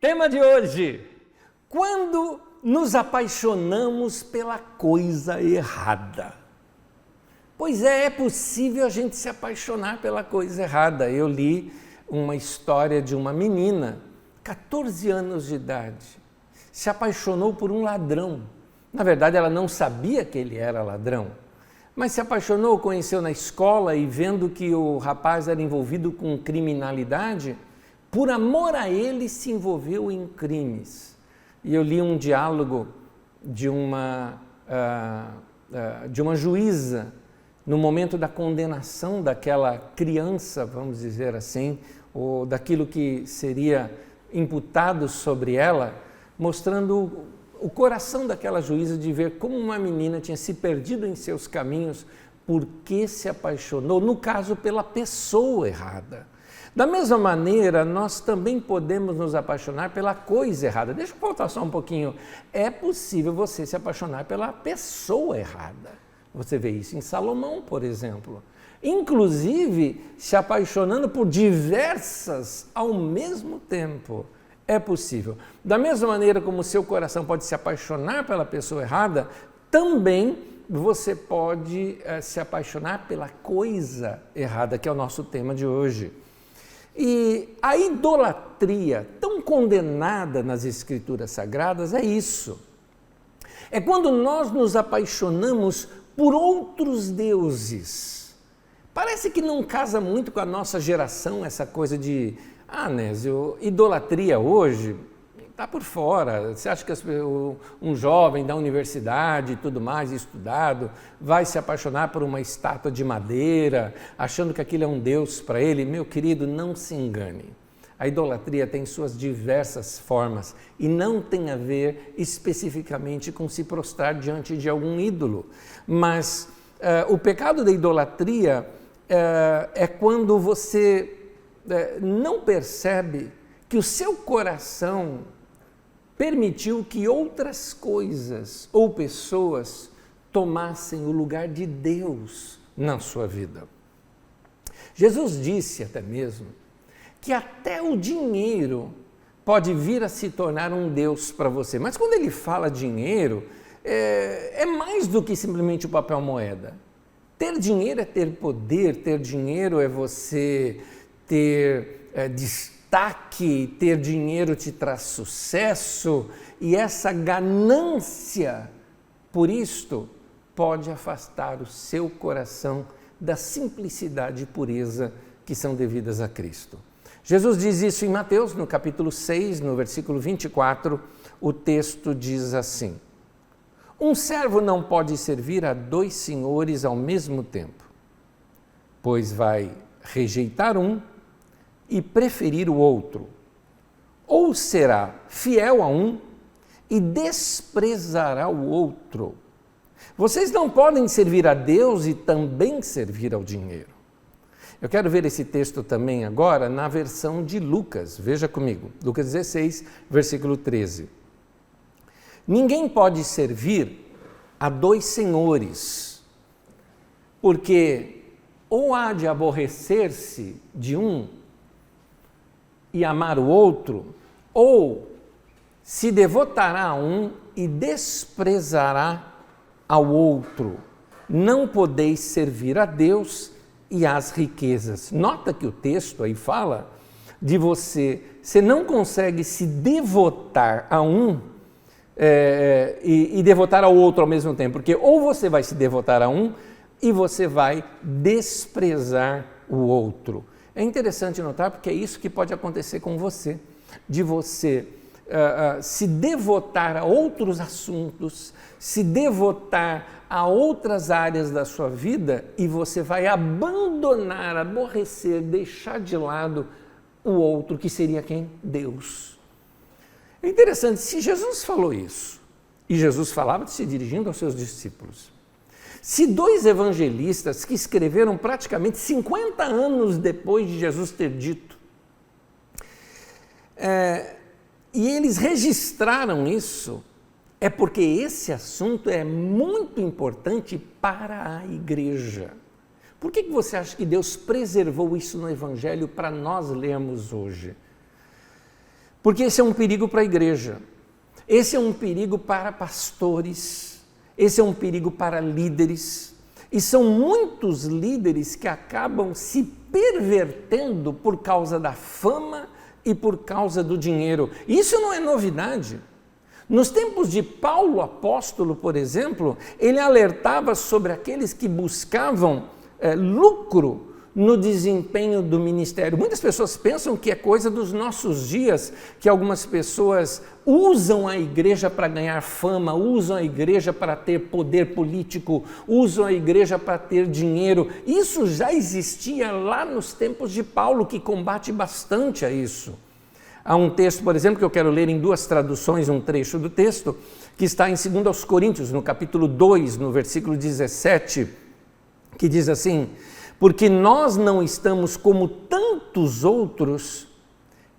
Tema de hoje: quando nos apaixonamos pela coisa errada. Pois é possível a gente se apaixonar pela coisa errada. Eu li uma história de uma menina, 14 anos de idade, se apaixonou por um ladrão. Na verdade, ela não sabia que ele era ladrão, mas se apaixonou, conheceu na escola e vendo que o rapaz era envolvido com criminalidade, por amor a ele se envolveu em crimes. E eu li um diálogo de uma juíza no momento da condenação daquela criança, vamos dizer assim, ou daquilo que seria imputado sobre ela, mostrando o coração daquela juíza de ver como uma menina tinha se perdido em seus caminhos porque se apaixonou, no caso, pela pessoa errada. Da mesma maneira, nós também podemos nos apaixonar pela coisa errada. Deixa eu voltar só um pouquinho. É possível você se apaixonar pela pessoa errada. Você vê isso em Salomão, por exemplo. Inclusive, se apaixonando por diversas ao mesmo tempo. É possível. Da mesma maneira como o seu coração pode se apaixonar pela pessoa errada, também você pode se apaixonar pela coisa errada, que é o nosso tema de hoje. E a idolatria, tão condenada nas Escrituras Sagradas, é isso. É quando nós nos apaixonamos por outros deuses. Parece que não casa muito com a nossa geração essa coisa de, Nésio, idolatria hoje está por fora. Você acha que um jovem da universidade e tudo mais, estudado, vai se apaixonar por uma estátua de madeira, achando que aquilo é um Deus para ele? Meu querido, não se engane. A idolatria tem suas diversas formas e não tem a ver especificamente com se prostrar diante de algum ídolo. Mas o pecado da idolatria é quando você não percebe que o seu coração permitiu que outras coisas ou pessoas tomassem o lugar de Deus na sua vida. Jesus disse até mesmo que até o dinheiro pode vir a se tornar um Deus para você. Mas quando ele fala dinheiro, é mais do que simplesmente o papel moeda. Ter dinheiro é ter poder, ter dinheiro é você ter destaque, ter dinheiro te traz sucesso, e essa ganância por isto pode afastar o seu coração da simplicidade e pureza que são devidas a Cristo. Jesus diz isso em Mateus, no capítulo 6, no versículo 24, o texto diz assim: um servo não pode servir a 2 senhores ao mesmo tempo, pois vai rejeitar um e preferir o outro, ou será fiel a um e desprezará o outro. Vocês não podem servir a Deus e também servir ao dinheiro. Eu quero ver esse texto também agora na versão de Lucas. Veja comigo, Lucas 16, versículo 13. Ninguém pode servir a 2 senhores, porque ou há de aborrecer-se de um e amar o outro, ou se devotará a um e desprezará ao outro. Não podeis servir a Deus e às riquezas. Nota que o texto aí fala de você não consegue se devotar a um e devotar ao outro ao mesmo tempo, porque ou você vai se devotar a um e você vai desprezar o outro. É interessante notar porque é isso que pode acontecer com você, de você se devotar a outros assuntos, se devotar a outras áreas da sua vida e você vai abandonar, aborrecer, deixar de lado o outro, que seria quem? Deus. É interessante, se Jesus falou isso, e Jesus falava se dirigindo aos seus discípulos, se 2 evangelistas que escreveram praticamente 50 anos depois de Jesus ter dito, e eles registraram isso, é porque esse assunto é muito importante para a igreja. Por que você acha que Deus preservou isso no Evangelho para nós lermos hoje? Porque esse é um perigo para a igreja, esse é um perigo para pastores, esse é um perigo para líderes, e são muitos líderes que acabam se pervertendo por causa da fama e por causa do dinheiro. Isso não é novidade. Nos tempos de Paulo apóstolo, por exemplo, ele alertava sobre aqueles que buscavam lucro no desempenho do ministério. Muitas pessoas pensam que é coisa dos nossos dias, que algumas pessoas usam a igreja para ganhar fama, usam a igreja para ter poder político, usam a igreja para ter dinheiro. Isso já existia lá nos tempos de Paulo, que combate bastante a isso. Há um texto, por exemplo, que eu quero ler em 2 traduções, um trecho do texto, que está em 2 Coríntios, no capítulo 2, no versículo 17, que diz assim: porque nós não estamos como tantos outros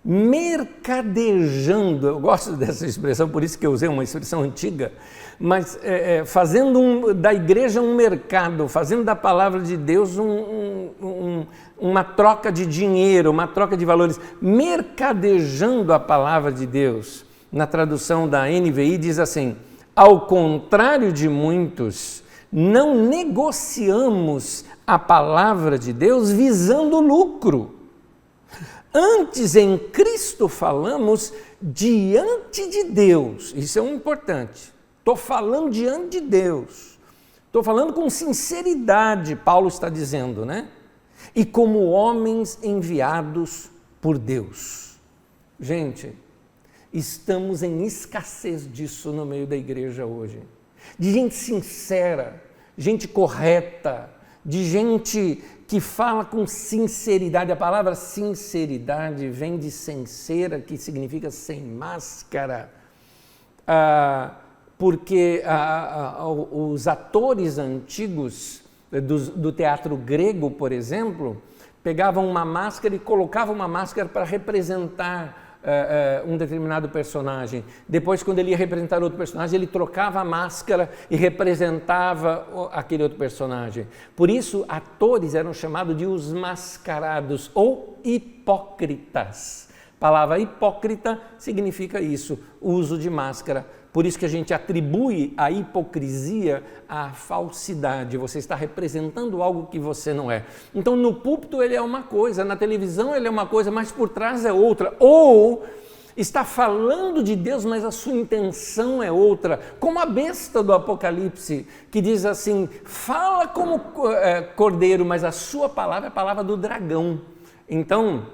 mercadejando, eu gosto dessa expressão, por isso que eu usei uma expressão antiga, mas fazendo da igreja um mercado, fazendo da palavra de Deus uma troca de dinheiro, uma troca de valores, mercadejando a palavra de Deus. Na tradução da NVI diz assim: ao contrário de muitos, não negociamos a palavra de Deus visando lucro. Antes, em Cristo falamos diante de Deus. Isso é um importante. Estou falando diante de Deus. Estou falando com sinceridade, Paulo está dizendo, né? E como homens enviados por Deus. Gente, estamos em escassez disso no meio da igreja hoje. De gente sincera, gente correta, de gente que fala com sinceridade. A palavra sinceridade vem de sincera, que significa sem máscara, porque os atores antigos do teatro grego, por exemplo, pegavam uma máscara e colocavam uma máscara para representar um determinado personagem. Depois, quando ele ia representar outro personagem, ele trocava a máscara e representava aquele outro personagem. Por isso, atores eram chamados de os mascarados ou hipócritas. A palavra hipócrita significa isso, o uso de máscara. Por isso que a gente atribui a hipocrisia à falsidade. Você está representando algo que você não é. Então, no púlpito ele é uma coisa, na televisão ele é uma coisa, mas por trás é outra. Ou está falando de Deus, mas a sua intenção é outra. Como a besta do Apocalipse, que diz assim: fala como cordeiro, mas a sua palavra é a palavra do dragão. Então,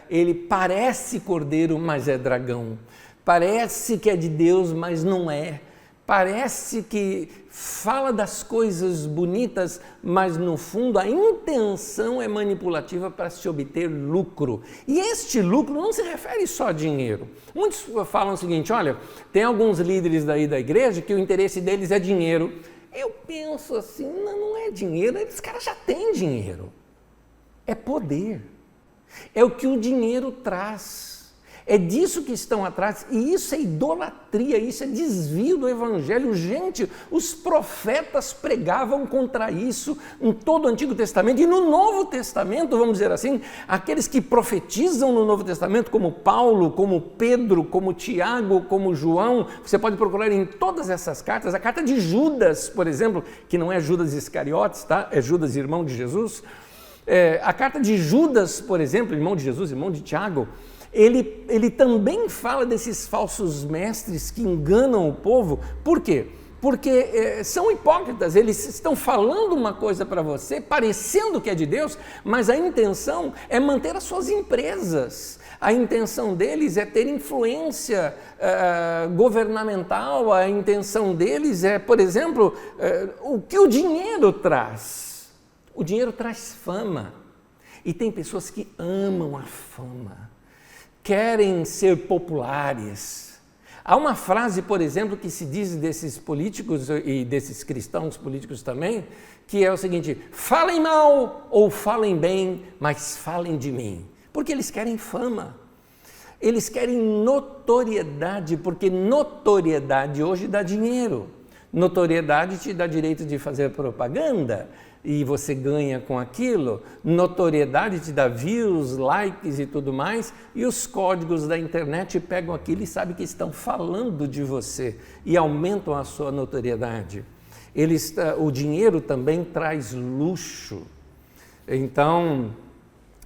ele parece cordeiro, mas é dragão. Parece que é de Deus, mas não é. Parece que fala das coisas bonitas, mas no fundo a intenção é manipulativa para se obter lucro. E este lucro não se refere só a dinheiro. Muitos falam o seguinte: olha, tem alguns líderes daí da igreja que o interesse deles é dinheiro. Eu penso assim, não é dinheiro, esses caras já têm dinheiro. É poder. É o que o dinheiro traz. É disso que estão atrás, e isso é idolatria, isso é desvio do evangelho. Gente, os profetas pregavam contra isso em todo o Antigo Testamento, e no Novo Testamento, vamos dizer assim, aqueles que profetizam no Novo Testamento, como Paulo, como Pedro, como Tiago, como João, você pode procurar em todas essas cartas. A carta de Judas, por exemplo, que não é Judas Iscariotes, tá? É Judas, irmão de Jesus. A carta de Judas, por exemplo, irmão de Jesus, irmão de Tiago, ele também fala desses falsos mestres que enganam o povo. Por quê? Porque são hipócritas, eles estão falando uma coisa para você, parecendo que é de Deus, mas a intenção é manter as suas empresas. A intenção deles é ter influência governamental, a intenção deles é, por exemplo, o que o dinheiro traz. O dinheiro traz fama, e tem pessoas que amam a fama. Querem ser populares. Há uma frase, por exemplo, que se diz desses políticos e desses cristãos políticos também, que é o seguinte: falem mal ou falem bem, mas falem de mim. Porque eles querem fama. Eles querem notoriedade, porque notoriedade hoje dá dinheiro. Notoriedade te dá direito de fazer propaganda e você ganha com aquilo. Notoriedade te dá views, likes e tudo mais, e os códigos da internet pegam aquilo e sabem que estão falando de você e aumentam a sua notoriedade. O dinheiro também traz luxo. Então,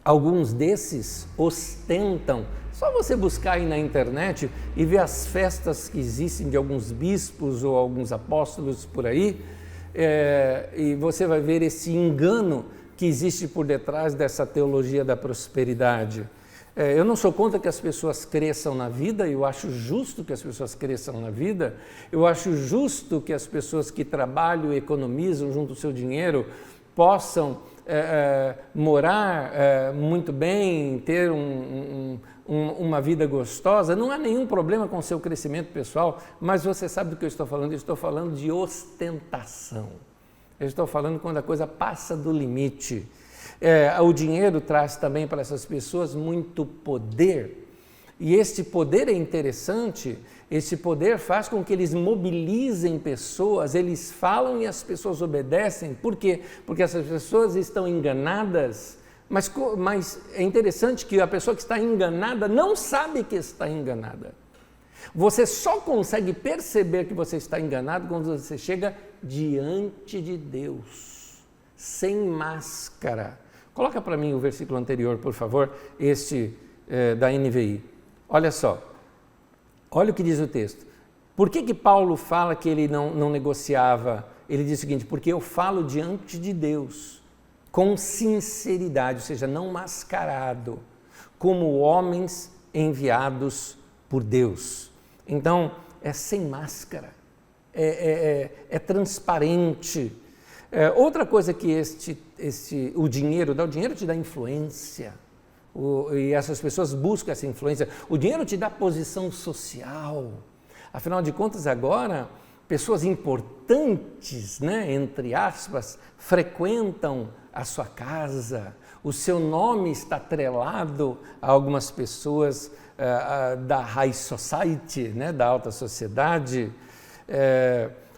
alguns desses ostentam. Só você buscar aí na internet e ver as festas que existem de alguns bispos ou alguns apóstolos por aí, e você vai ver esse engano que existe por detrás dessa teologia da prosperidade. Eu não sou contra que as pessoas cresçam na vida, eu acho justo que as pessoas cresçam na vida, eu acho justo que as pessoas que trabalham e economizam junto ao seu dinheiro possam morar muito bem, ter uma vida gostosa. Não há nenhum problema com o seu crescimento pessoal, mas você sabe do que eu estou falando? Eu estou falando de ostentação. Eu estou falando quando a coisa passa do limite. O dinheiro traz também para essas pessoas muito poder. E este poder é interessante, este poder faz com que eles mobilizem pessoas, eles falam e as pessoas obedecem. Por quê? Porque essas pessoas estão enganadas, mas é interessante que a pessoa que está enganada não sabe que está enganada. Você só consegue perceber que você está enganado quando você chega diante de Deus, sem máscara. Coloca para mim o versículo anterior, por favor, este da NVI. Olha só, olha o que diz o texto. Por que Paulo fala que ele não negociava? Ele diz o seguinte: porque eu falo diante de Deus com sinceridade, ou seja, não mascarado, como homens enviados por Deus. Então, é sem máscara, é transparente. Outra coisa que o dinheiro te dá influência. E essas pessoas buscam essa influência. O dinheiro te dá posição social. Afinal de contas, agora, pessoas importantes, né, entre aspas, frequentam a sua casa. O seu nome está atrelado a algumas pessoas da high society, né, da alta sociedade.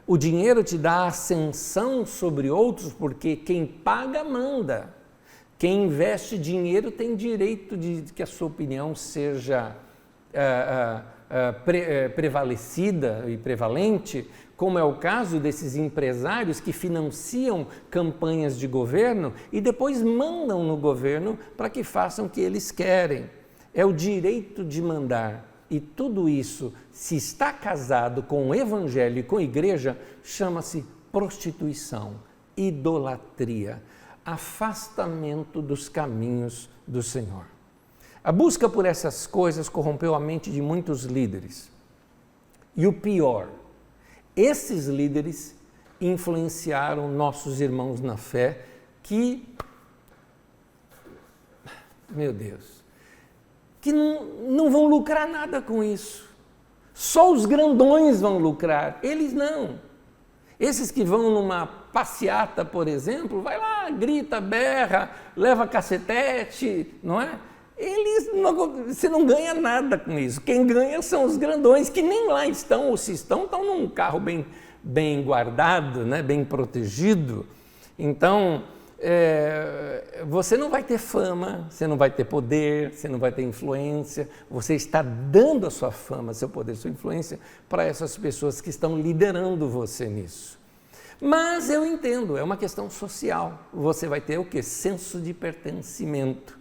O dinheiro te dá ascensão sobre outros, porque quem paga manda. Quem investe dinheiro tem direito de que a sua opinião seja prevalecida e prevalente, como é o caso desses empresários que financiam campanhas de governo e depois mandam no governo para que façam o que eles querem. É o direito de mandar. E tudo isso, se está casado com o evangelho e com a igreja, chama-se prostituição, idolatria, afastamento dos caminhos do Senhor. A busca por essas coisas corrompeu a mente de muitos líderes. E o pior, esses líderes influenciaram nossos irmãos na fé que, meu Deus, que não vão lucrar nada com isso. Só os grandões vão lucrar, eles não. Esses que vão numa passeata, por exemplo, vai lá, grita, berra, leva cacetete, não é? Você não ganha nada com isso. Quem ganha são os grandões, que nem lá estão, ou se estão num carro bem guardado, né? Bem protegido. Então, você não vai ter fama, você não vai ter poder, você não vai ter influência, você está dando a sua fama, seu poder, sua influência para essas pessoas que estão liderando você nisso. Mas eu entendo, é uma questão social, você vai ter o quê? Senso de pertencimento.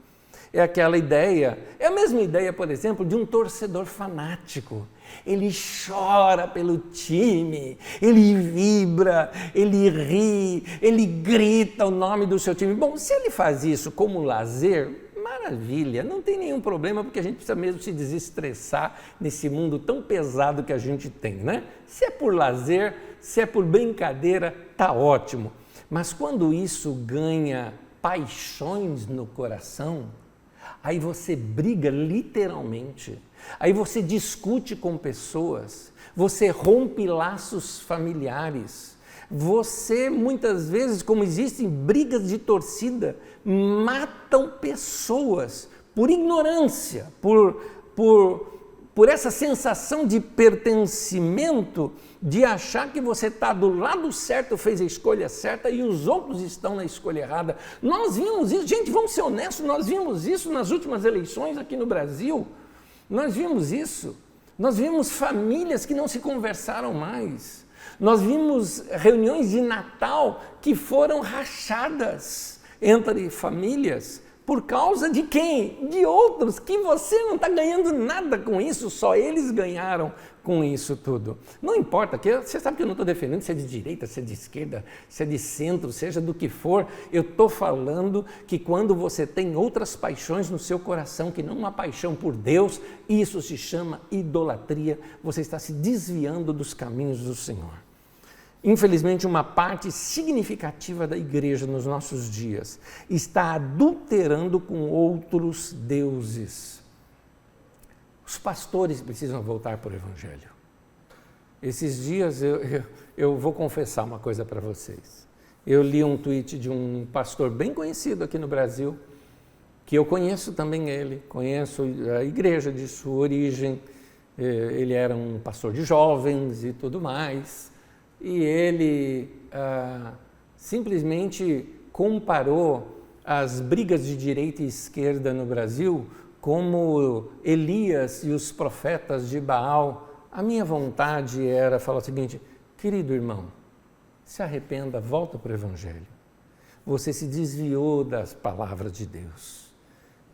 É aquela ideia, é a mesma ideia, por exemplo, de um torcedor fanático. Ele chora pelo time, ele vibra, ele ri, ele grita o nome do seu time. Bom, se ele faz isso como lazer, maravilha, não tem nenhum problema, porque a gente precisa mesmo se desestressar nesse mundo tão pesado que a gente tem, né? Se é por lazer, se é por brincadeira, tá ótimo. Mas quando isso ganha paixões no coração, aí você briga literalmente, aí você discute com pessoas, você rompe laços familiares, você muitas vezes, como existem brigas de torcida, matam pessoas por ignorância, por por essa sensação de pertencimento, de achar que você está do lado certo, fez a escolha certa e os outros estão na escolha errada. Nós vimos isso, gente, vamos ser honestos, nós vimos isso nas últimas eleições aqui no Brasil. Nós vimos isso. Nós vimos famílias que não se conversaram mais. Nós vimos reuniões de Natal que foram rachadas entre famílias. Por causa de quem? De outros, que você não está ganhando nada com isso, só eles ganharam com isso tudo. Não importa, você sabe que eu não estou defendendo se é de direita, se é de esquerda, se é de centro, seja do que for. Eu estou falando que quando você tem outras paixões no seu coração, que não uma paixão por Deus, isso se chama idolatria, você está se desviando dos caminhos do Senhor. Infelizmente, uma parte significativa da igreja nos nossos dias está adulterando com outros deuses. Os pastores precisam voltar para o Evangelho. Esses dias eu vou confessar uma coisa para vocês. Eu li um tweet de um pastor bem conhecido aqui no Brasil, que eu conheço também ele, conheço a igreja de sua origem, ele era um pastor de jovens e tudo mais. E ele simplesmente comparou as brigas de direita e esquerda no Brasil como Elias e os profetas de Baal. A minha vontade era falar o seguinte: querido irmão, se arrependa, volta para o Evangelho. Você se desviou das palavras de Deus.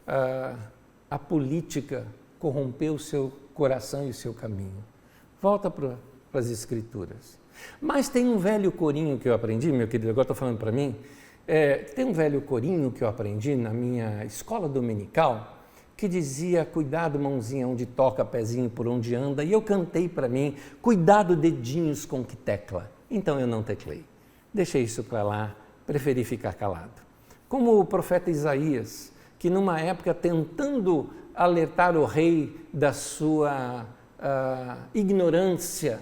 A política corrompeu o seu coração e o seu caminho. Volta para as Escrituras. Mas tem um velho corinho que eu aprendi, meu querido, agora estou falando para mim, tem um velho corinho que eu aprendi na minha escola dominical, que dizia: cuidado mãozinha onde toca, pezinho por onde anda, e eu cantei para mim: cuidado dedinhos com que tecla. Então eu não teclei, deixei isso para lá, preferi ficar calado. Como o profeta Isaías, que numa época tentando alertar o rei da sua ignorância,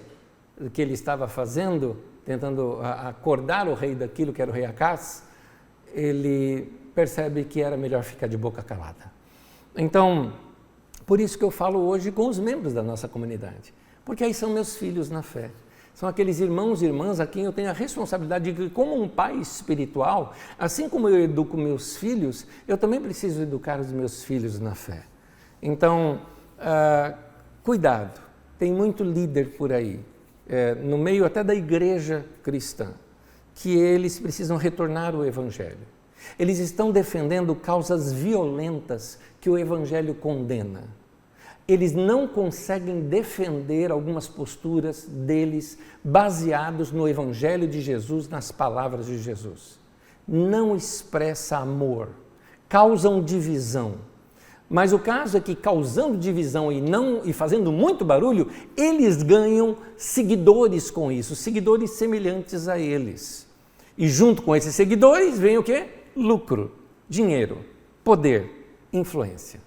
do que ele estava fazendo, tentando acordar o rei daquilo que era o rei Acaz, ele percebe que era melhor ficar de boca calada. Então, por isso que eu falo hoje com os membros da nossa comunidade, porque aí são meus filhos na fé. São aqueles irmãos e irmãs a quem eu tenho a responsabilidade de que, como um pai espiritual, assim como eu educo meus filhos, eu também preciso educar os meus filhos na fé. Então, cuidado, tem muito líder por aí, no meio até da igreja cristã, que eles precisam retornar ao Evangelho. Eles estão defendendo causas violentas que o Evangelho condena. Eles não conseguem defender algumas posturas deles baseados no Evangelho de Jesus, nas palavras de Jesus. Não expressa amor, causam divisão. Mas o caso é que, causando divisão e fazendo muito barulho, eles ganham seguidores com isso, seguidores semelhantes a eles. E junto com esses seguidores vem o quê? Lucro, dinheiro, poder, influência.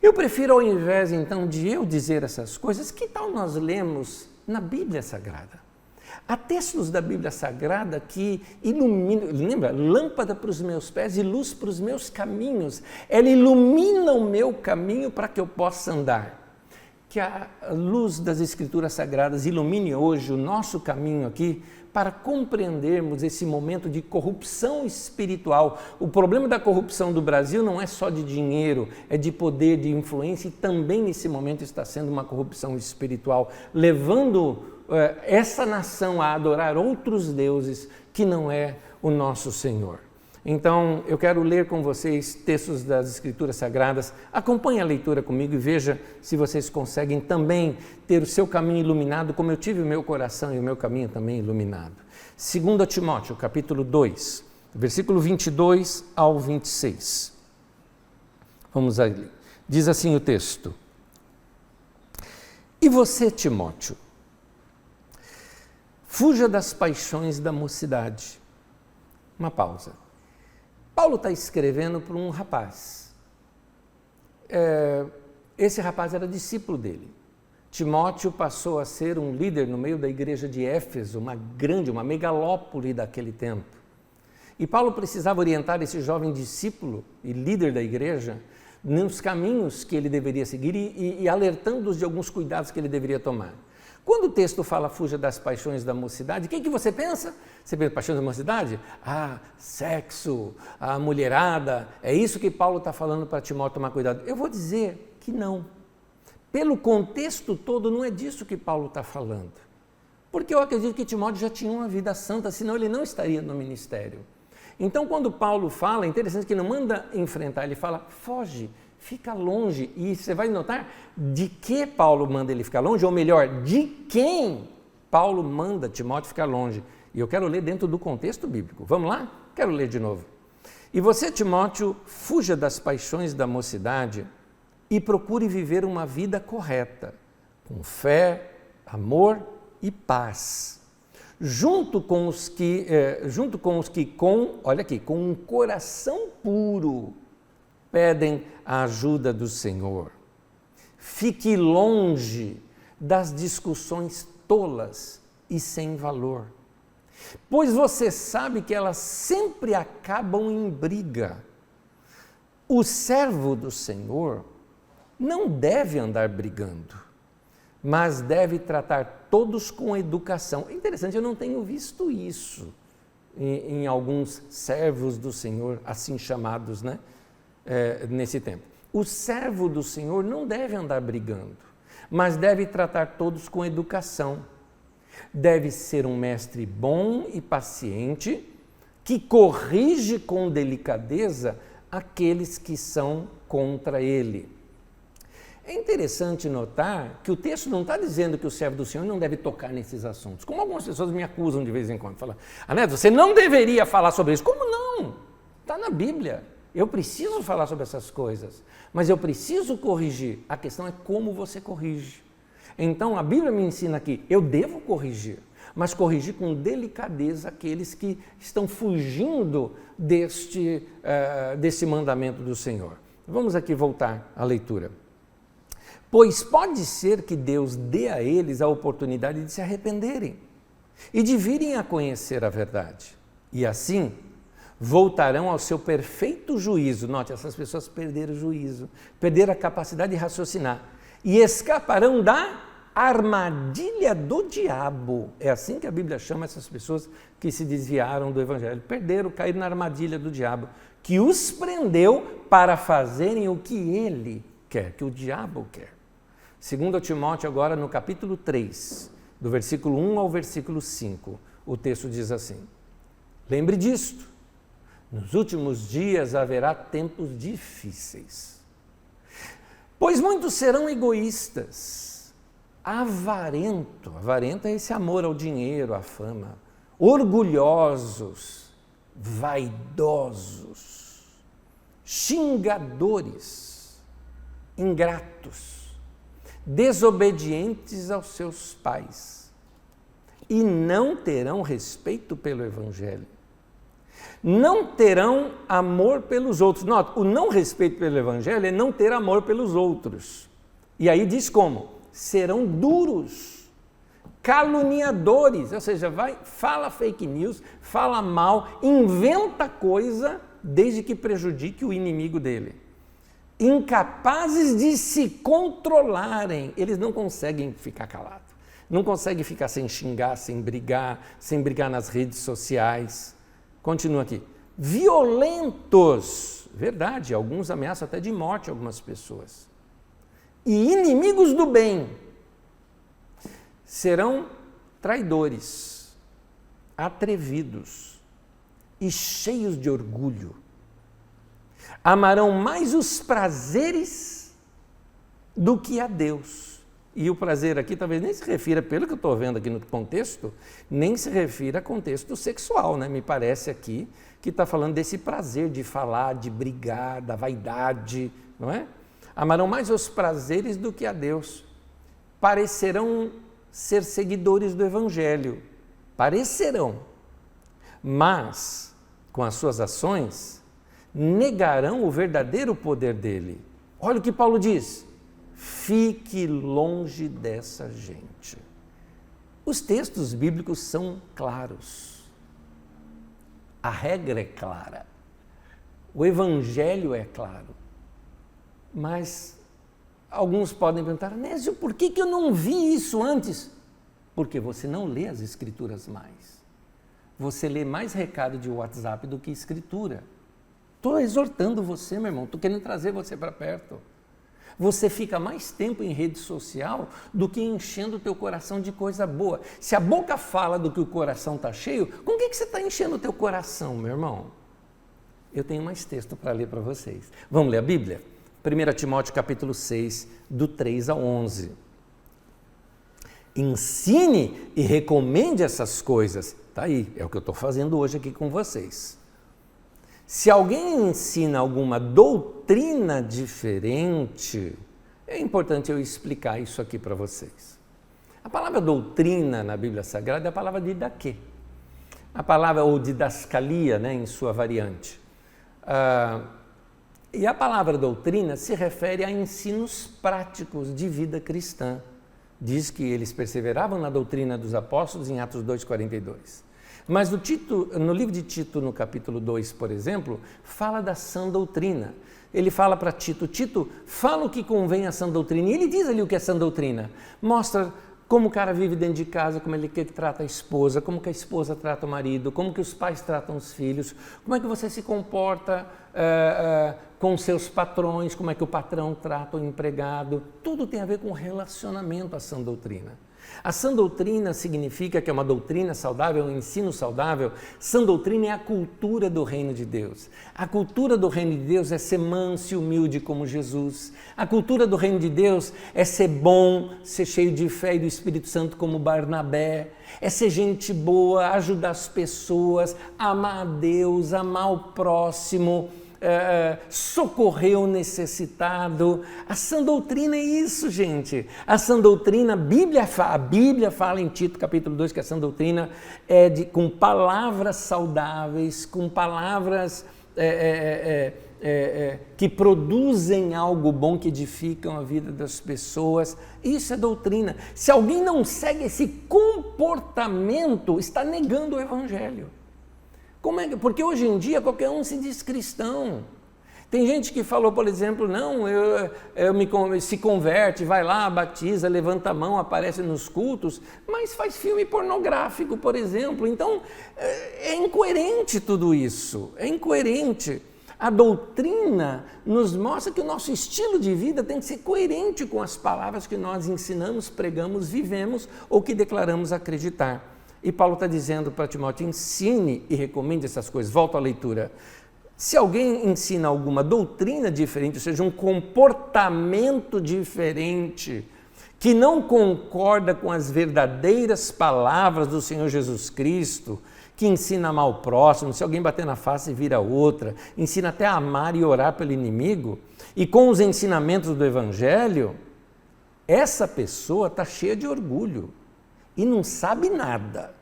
Eu prefiro, ao invés então de eu dizer essas coisas, que tal nós lemos na Bíblia Sagrada? Há textos da Bíblia Sagrada que iluminam, lembra? Lâmpada para os meus pés e luz para os meus caminhos. Ela ilumina o meu caminho para que eu possa andar. Que a luz das Escrituras Sagradas ilumine hoje o nosso caminho aqui para compreendermos esse momento de corrupção espiritual. O problema da corrupção do Brasil não é só de dinheiro, é de poder, de influência, e também nesse momento está sendo uma corrupção espiritual, levando essa nação a adorar outros deuses que não é o nosso Senhor. Então, eu quero ler com vocês textos das Escrituras Sagradas. Acompanhe a leitura comigo e veja se vocês conseguem também ter o seu caminho iluminado, como eu tive o meu coração e o meu caminho também iluminado. 2 Timóteo, capítulo 2, versículo 22 ao 26. Vamos ali. Diz assim o texto: E você, Timóteo, fuja das paixões da mocidade. Uma pausa. Paulo está escrevendo para um rapaz. Esse rapaz era discípulo dele. Timóteo passou a ser um líder no meio da igreja de Éfeso, uma megalópole daquele tempo. E Paulo precisava orientar esse jovem discípulo e líder da igreja nos caminhos que ele deveria seguir e alertando-os de alguns cuidados que ele deveria tomar. Quando o texto fala fuja das paixões da mocidade, o que você pensa? Você pensa paixões da mocidade? Sexo, a mulherada, é isso que Paulo está falando para Timóteo tomar cuidado. Eu vou dizer que não. Pelo contexto todo, não é disso que Paulo está falando. Porque eu acredito que Timóteo já tinha uma vida santa, senão ele não estaria no ministério. Então, quando Paulo fala, é interessante que não manda enfrentar, ele fala, foge, fica longe. E você vai notar de que Paulo manda ele ficar longe, ou melhor, de quem Paulo manda Timóteo ficar longe. E eu quero ler dentro do contexto bíblico. Vamos lá? Quero ler de novo. E você, Timóteo, fuja das paixões da mocidade e procure viver uma vida correta, com fé, amor e paz, junto com os que com um coração puro pedem a ajuda do Senhor. Fique longe das discussões tolas e sem valor, pois você sabe que elas sempre acabam em briga. O servo do Senhor não deve andar brigando, mas deve tratar todos com educação. É interessante, eu não tenho visto isso em alguns servos do Senhor, assim chamados, né? Nesse tempo. O servo do Senhor não deve andar brigando, mas deve tratar todos com educação. Deve ser um mestre bom e paciente, que corrige com delicadeza aqueles que são contra ele. É interessante notar que o texto não está dizendo que o servo do Senhor não deve tocar nesses assuntos, como algumas pessoas me acusam de vez em quando, falam, Neto, você não deveria falar sobre isso. Como não? Está na Bíblia. Eu preciso falar sobre essas coisas, mas eu preciso corrigir. A questão é como você corrige. Então, a Bíblia me ensina que eu devo corrigir, mas corrigir com delicadeza aqueles que estão fugindo desse mandamento do Senhor. Vamos aqui voltar à leitura. Pois pode ser que Deus dê a eles a oportunidade de se arrependerem e de virem a conhecer a verdade. E assim, voltarão ao seu perfeito juízo. Note, essas pessoas perderam o juízo, perderam a capacidade de raciocinar e escaparão da armadilha do diabo. É assim que a Bíblia chama essas pessoas que se desviaram do Evangelho. Perderam, caíram na armadilha do diabo, que os prendeu para fazerem o que ele quer, que o diabo quer. 2 Timóteo agora no capítulo 3, do versículo 1 ao versículo 5, o texto diz assim, lembre disto, nos últimos dias haverá tempos difíceis, pois muitos serão egoístas, avarento é esse amor ao dinheiro, à fama, orgulhosos, vaidosos, xingadores, ingratos, desobedientes aos seus pais, e não terão respeito pelo Evangelho. Não terão amor pelos outros. Nota, o não respeito pelo Evangelho é não ter amor pelos outros. E aí diz como? Serão duros, caluniadores, ou seja, fala fake news, fala mal, inventa coisa desde que prejudique o inimigo dele. Incapazes de se controlarem, eles não conseguem ficar calados, não conseguem ficar sem xingar, sem brigar nas redes sociais. Continua aqui, violentos, verdade, alguns ameaçam até de morte algumas pessoas, e inimigos do bem, serão traidores, atrevidos e cheios de orgulho. Amarão mais os prazeres do que a Deus. E o prazer aqui talvez nem se refira, pelo que eu estou vendo aqui no contexto, nem se refira a contexto sexual, né? Me parece aqui que está falando desse prazer de falar, de brigar, da vaidade, não é? Amarão mais os prazeres do que a Deus. Parecerão ser seguidores do Evangelho. Parecerão. Mas, com as suas ações, negarão o verdadeiro poder dele. Olha o que Paulo diz. Fique longe dessa gente. Os textos bíblicos são claros. A regra é clara. O Evangelho é claro. Mas alguns podem perguntar, Anésio, por que eu não vi isso antes? Porque você não lê as Escrituras mais. Você lê mais recado de WhatsApp do que Escritura. Estou exortando você, meu irmão, estou querendo trazer você para perto. Você fica mais tempo em rede social do que enchendo o teu coração de coisa boa. Se a boca fala do que o coração está cheio, com o que você está enchendo o teu coração, meu irmão? Eu tenho mais texto para ler para vocês. Vamos ler a Bíblia? 1 Timóteo capítulo 6, do 3 ao 11. Ensine e recomende essas coisas. Está aí, é o que eu estou fazendo hoje aqui com vocês. Se alguém ensina alguma doutrina diferente, é importante eu explicar isso aqui para vocês. A palavra doutrina na Bíblia Sagrada é a palavra didaquê. A palavra, ou didascalia, né, em sua variante. E a palavra doutrina se refere a ensinos práticos de vida cristã. Diz que eles perseveravam na doutrina dos apóstolos em Atos 2,42. Mas no livro de Tito, no capítulo 2, por exemplo, fala da sã doutrina. Ele fala para Tito, Tito, fala o que convém à sã doutrina. E ele diz ali o que é sã doutrina. Mostra como o cara vive dentro de casa, como ele trata a esposa, como que a esposa trata o marido, como que os pais tratam os filhos, como é que você se comporta com seus patrões, como é que o patrão trata o empregado. Tudo tem a ver com relacionamento à sã doutrina. A sã doutrina significa que é uma doutrina saudável, um ensino saudável. Sã doutrina é a cultura do reino de Deus. A cultura do reino de Deus é ser manso e humilde como Jesus. A cultura do reino de Deus é ser bom, ser cheio de fé e do Espírito Santo como Barnabé. É ser gente boa, ajudar as pessoas, amar a Deus, amar o próximo, socorrer o necessitado. A sã doutrina é isso, gente. A sã doutrina, a Bíblia fala em Tito capítulo 2 que a sã doutrina é com palavras saudáveis, com palavras que produzem algo bom, que edificam a vida das pessoas. Isso é doutrina. Se alguém não segue esse comportamento, está negando o Evangelho. Porque hoje em dia qualquer um se diz cristão. Tem gente que falou, por exemplo, não, se converte, vai lá, batiza, levanta a mão, aparece nos cultos, mas faz filme pornográfico, por exemplo. Então, é incoerente tudo isso, é incoerente. A doutrina nos mostra que o nosso estilo de vida tem que ser coerente com as palavras que nós ensinamos, pregamos, vivemos ou que declaramos acreditar. E Paulo está dizendo para Timóteo, ensine e recomende essas coisas. Volto à leitura. Se alguém ensina alguma doutrina diferente, ou seja, um comportamento diferente, que não concorda com as verdadeiras palavras do Senhor Jesus Cristo, que ensina a amar o próximo, se alguém bater na face vira outra, ensina até a amar e orar pelo inimigo, e com os ensinamentos do Evangelho, essa pessoa está cheia de orgulho e não sabe nada.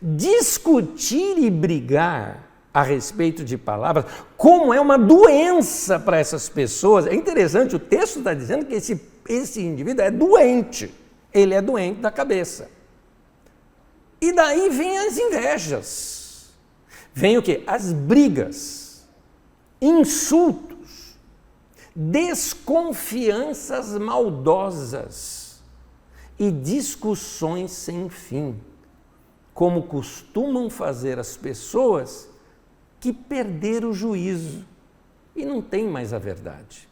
Discutir e brigar a respeito de palavras, como é uma doença para essas pessoas. É interessante, o texto está dizendo que esse indivíduo é doente, ele é doente da cabeça. E daí vem as invejas, vem o quê? As brigas, insultos, desconfianças maldosas e discussões sem fim, como costumam fazer as pessoas que perderam o juízo e não têm mais a verdade.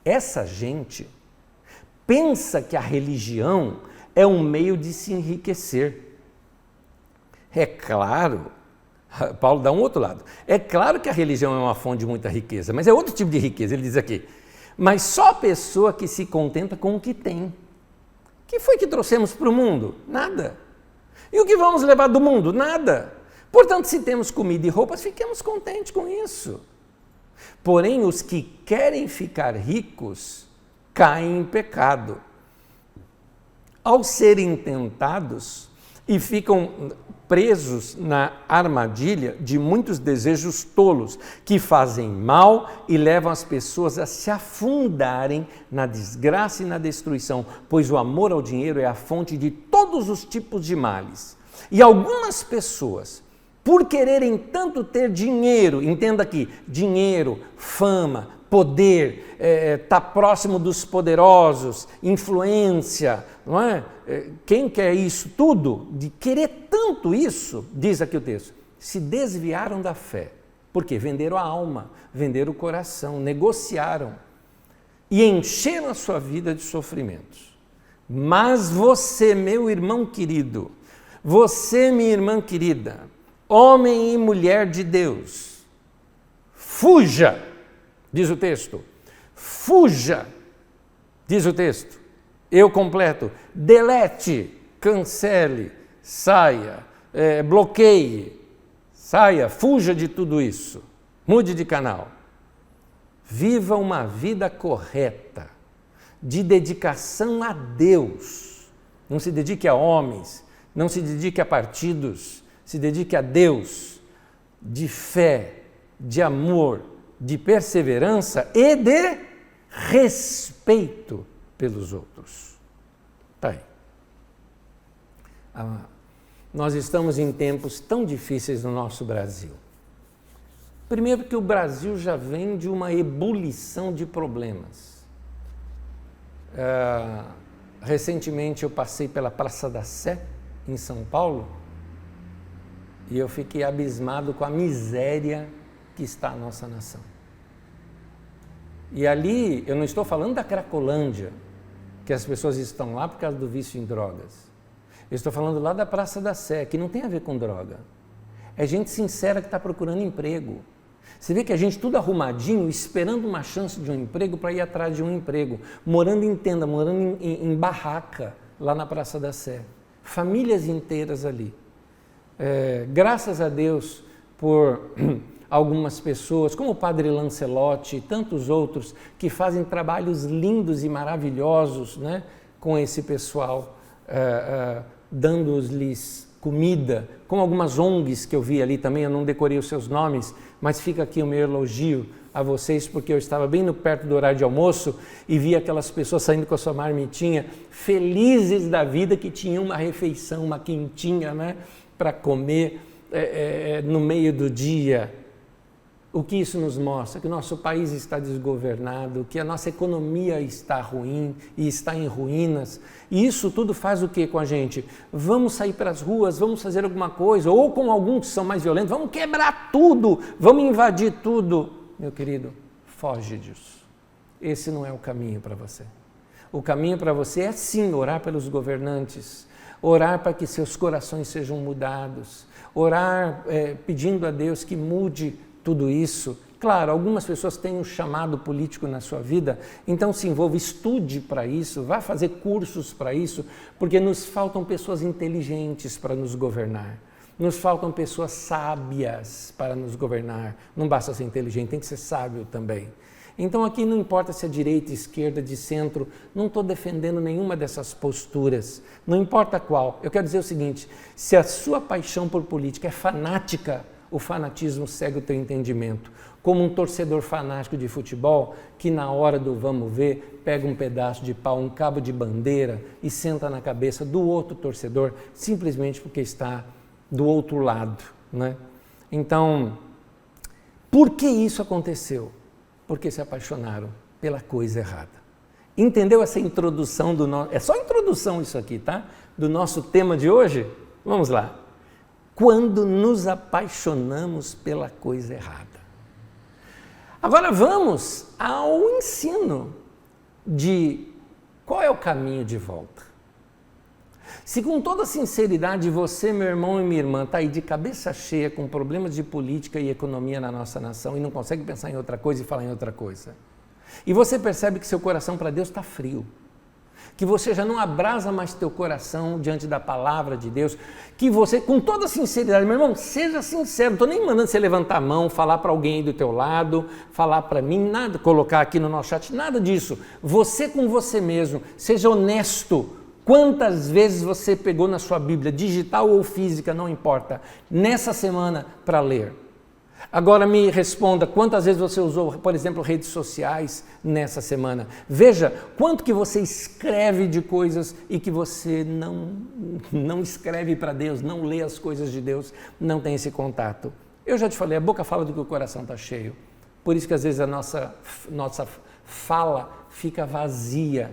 Essa gente pensa que a religião é um meio de se enriquecer. É claro, Paulo dá um outro lado, é claro que a religião é uma fonte de muita riqueza, mas é outro tipo de riqueza, ele diz aqui, mas só a pessoa que se contenta com o que tem. O que foi que trouxemos para o mundo? Nada. E o que vamos levar do mundo? Nada. Portanto, se temos comida e roupas, fiquemos contentes com isso. Porém, os que querem ficar ricos caem em pecado. Ao serem tentados e ficam presos na armadilha de muitos desejos tolos, que fazem mal e levam as pessoas a se afundarem na desgraça e na destruição, pois o amor ao dinheiro é a fonte de todos os tipos de males. E algumas pessoas, por quererem tanto ter dinheiro, entenda aqui, dinheiro, fama, poder, tá próximo dos poderosos, influência, não é? Quem quer isso tudo, de querer tanto isso, diz aqui o texto, se desviaram da fé. Por quê? Venderam a alma, venderam o coração, negociaram e encheram a sua vida de sofrimentos. Mas você, meu irmão querido, você, minha irmã querida, homem e mulher de Deus, fuja, diz o texto, fuja, diz o texto, eu completo, delete, cancele, saia, bloqueie, saia, fuja de tudo isso, mude de canal. Viva uma vida correta, de dedicação a Deus. Não se dedique a homens, não se dedique a partidos, se dedique a Deus, de fé, de amor, de perseverança e de respeito pelos outros. Tá aí. Nós estamos em tempos tão difíceis no nosso Brasil. Primeiro que o Brasil já vem de uma ebulição de problemas. Recentemente eu passei pela Praça da Sé, em São Paulo, e eu fiquei abismado com a miséria que está a nossa nação. E ali, eu não estou falando da Cracolândia, que as pessoas estão lá por causa do vício em drogas. Eu estou falando lá da Praça da Sé, que não tem a ver com droga. É gente sincera que está procurando emprego. Você vê que a gente tudo arrumadinho, esperando uma chance de um emprego para ir atrás de um emprego, morando em tenda, morando em barraca, lá na Praça da Sé. Famílias inteiras ali. Graças a Deus por algumas pessoas, como o Padre Lancelotti e tantos outros, que fazem trabalhos lindos e maravilhosos, né, com esse pessoal, dando-lhes comida, como algumas ONGs que eu vi ali também, eu não decorei os seus nomes, mas fica aqui o meu elogio a vocês, porque eu estava bem perto do horário de almoço e vi aquelas pessoas saindo com a sua marmitinha, felizes da vida que tinham uma refeição, uma quentinha, né, para comer no meio do dia. O que isso nos mostra? Que o nosso país está desgovernado, que a nossa economia está ruim e está em ruínas. E isso tudo faz o que com a gente? Vamos sair para as ruas, vamos fazer alguma coisa, ou com alguns que são mais violentos, vamos quebrar tudo, vamos invadir tudo. Meu querido, foge disso. Esse não é o caminho para você. O caminho para você é sim orar pelos governantes, orar para que seus corações sejam mudados, orar pedindo a Deus que mude tudo isso. Claro, algumas pessoas têm um chamado político na sua vida, então se envolva, estude para isso, vá fazer cursos para isso, porque nos faltam pessoas inteligentes para nos governar, nos faltam pessoas sábias para nos governar. Não basta ser inteligente, tem que ser sábio também. Então aqui não importa se é direita, esquerda, de centro, não estou defendendo nenhuma dessas posturas, não importa qual. Eu quero dizer o seguinte, se a sua paixão por política é fanática, o fanatismo segue o teu entendimento. Como um torcedor fanático de futebol, que na hora do vamos ver, pega um pedaço de pau, um cabo de bandeira e senta na cabeça do outro torcedor, simplesmente porque está do outro lado, né? Então, por que isso aconteceu? Porque se apaixonaram pela coisa errada. Entendeu essa introdução do nosso... É só introdução isso aqui, tá? Do nosso tema de hoje? Vamos lá. Quando nos apaixonamos pela coisa errada. Agora vamos ao ensino de qual é o caminho de volta. Se com toda sinceridade você, meu irmão e minha irmã, está aí de cabeça cheia com problemas de política e economia na nossa nação e não consegue pensar em outra coisa e falar em outra coisa, e você percebe que seu coração para Deus está frio, que você já não abrasa mais teu coração diante da palavra de Deus, que você, com toda sinceridade, meu irmão, seja sincero, não estou nem mandando você levantar a mão, falar para alguém aí do teu lado, falar para mim, nada, colocar aqui no nosso chat, nada disso. Você com você mesmo, seja honesto. Quantas vezes você pegou na sua Bíblia, digital ou física, não importa, nessa semana para ler? Agora me responda, quantas vezes você usou, por exemplo, redes sociais nessa semana? Veja quanto que você escreve de coisas e que você não escreve para Deus, não lê as coisas de Deus, não tem esse contato. Eu já te falei, a boca fala do que o coração está cheio. Por isso que às vezes a nossa fala fica vazia.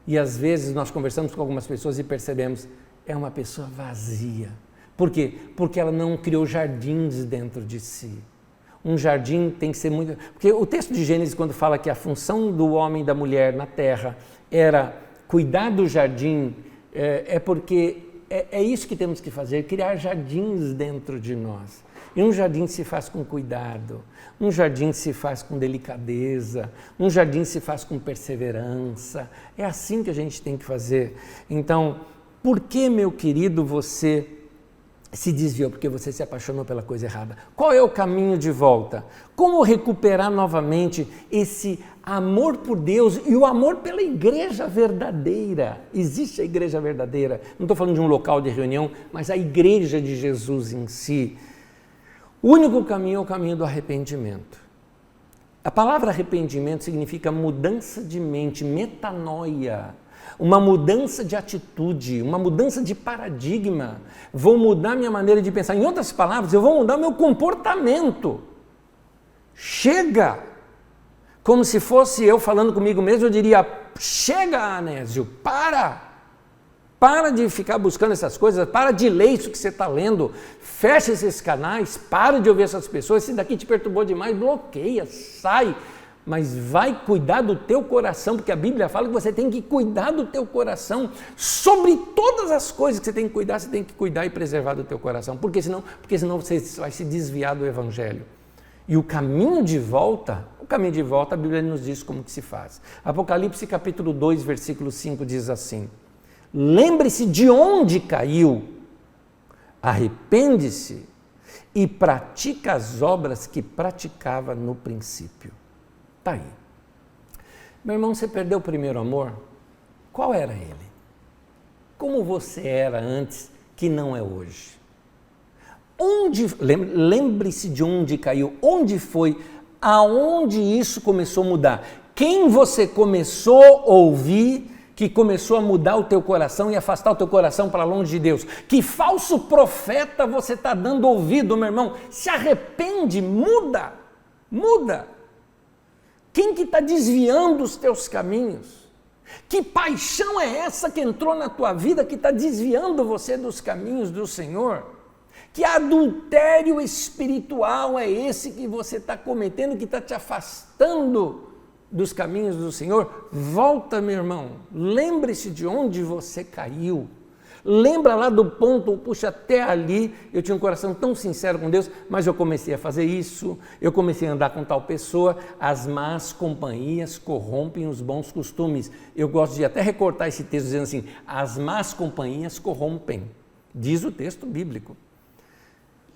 E às vezes nós conversamos com algumas pessoas e percebemos, é uma pessoa vazia. Por quê? Porque ela não criou jardins dentro de si. Um jardim tem que ser muito... Porque o texto de Gênesis, quando fala que a função do homem e da mulher na terra era cuidar do jardim, é porque é isso que temos que fazer, criar jardins dentro de nós. E um jardim se faz com cuidado, um jardim se faz com delicadeza, um jardim se faz com perseverança. É assim que a gente tem que fazer. Então, por que, meu querido, você se desviou? Porque você se apaixonou pela coisa errada. Qual é o caminho de volta? Como recuperar novamente esse amor por Deus e o amor pela igreja verdadeira? Existe a igreja verdadeira. Não estou falando de um local de reunião, mas a igreja de Jesus em si. O único caminho é o caminho do arrependimento. A palavra arrependimento significa mudança de mente, metanoia. Uma mudança de atitude, uma mudança de paradigma. Vou mudar minha maneira de pensar. Em outras palavras, eu vou mudar meu comportamento. Chega! Como se fosse eu falando comigo mesmo, eu diria, chega, Anésio, para! Para de ficar buscando essas coisas, para de ler isso que você está lendo, fecha esses canais, para de ouvir essas pessoas, se daqui te perturbou demais, bloqueia, sai. Mas vai cuidar do teu coração, porque a Bíblia fala que você tem que cuidar do teu coração. Sobre todas as coisas que você tem que cuidar e preservar do teu coração. Porque senão você vai se desviar do Evangelho. E o caminho de volta, a Bíblia nos diz como que se faz. Apocalipse capítulo 2, versículo 5 diz assim: lembre-se de onde caiu, arrepende-se e pratica as obras que praticava no princípio. Está aí. Meu irmão, você perdeu o primeiro amor? Qual era ele? Como você era antes que não é hoje? Lembre-se de onde caiu, onde foi, aonde isso começou a mudar. Quem você começou a ouvir que começou a mudar o teu coração e afastar o teu coração para longe de Deus? Que falso profeta você está dando ouvido, meu irmão? Se arrepende, muda. Quem que está desviando os teus caminhos? Que paixão é essa que entrou na tua vida que está desviando você dos caminhos do Senhor? Que adultério espiritual é esse que você está cometendo, que está te afastando dos caminhos do Senhor? Volta, meu irmão, lembre-se de onde você caiu. Lembra lá do ponto, puxa, até ali eu tinha um coração tão sincero com Deus, mas eu comecei a fazer isso, eu comecei a andar com tal pessoa. As más companhias corrompem os bons costumes. Eu gosto de até recortar esse texto dizendo assim, as más companhias corrompem, diz o texto bíblico.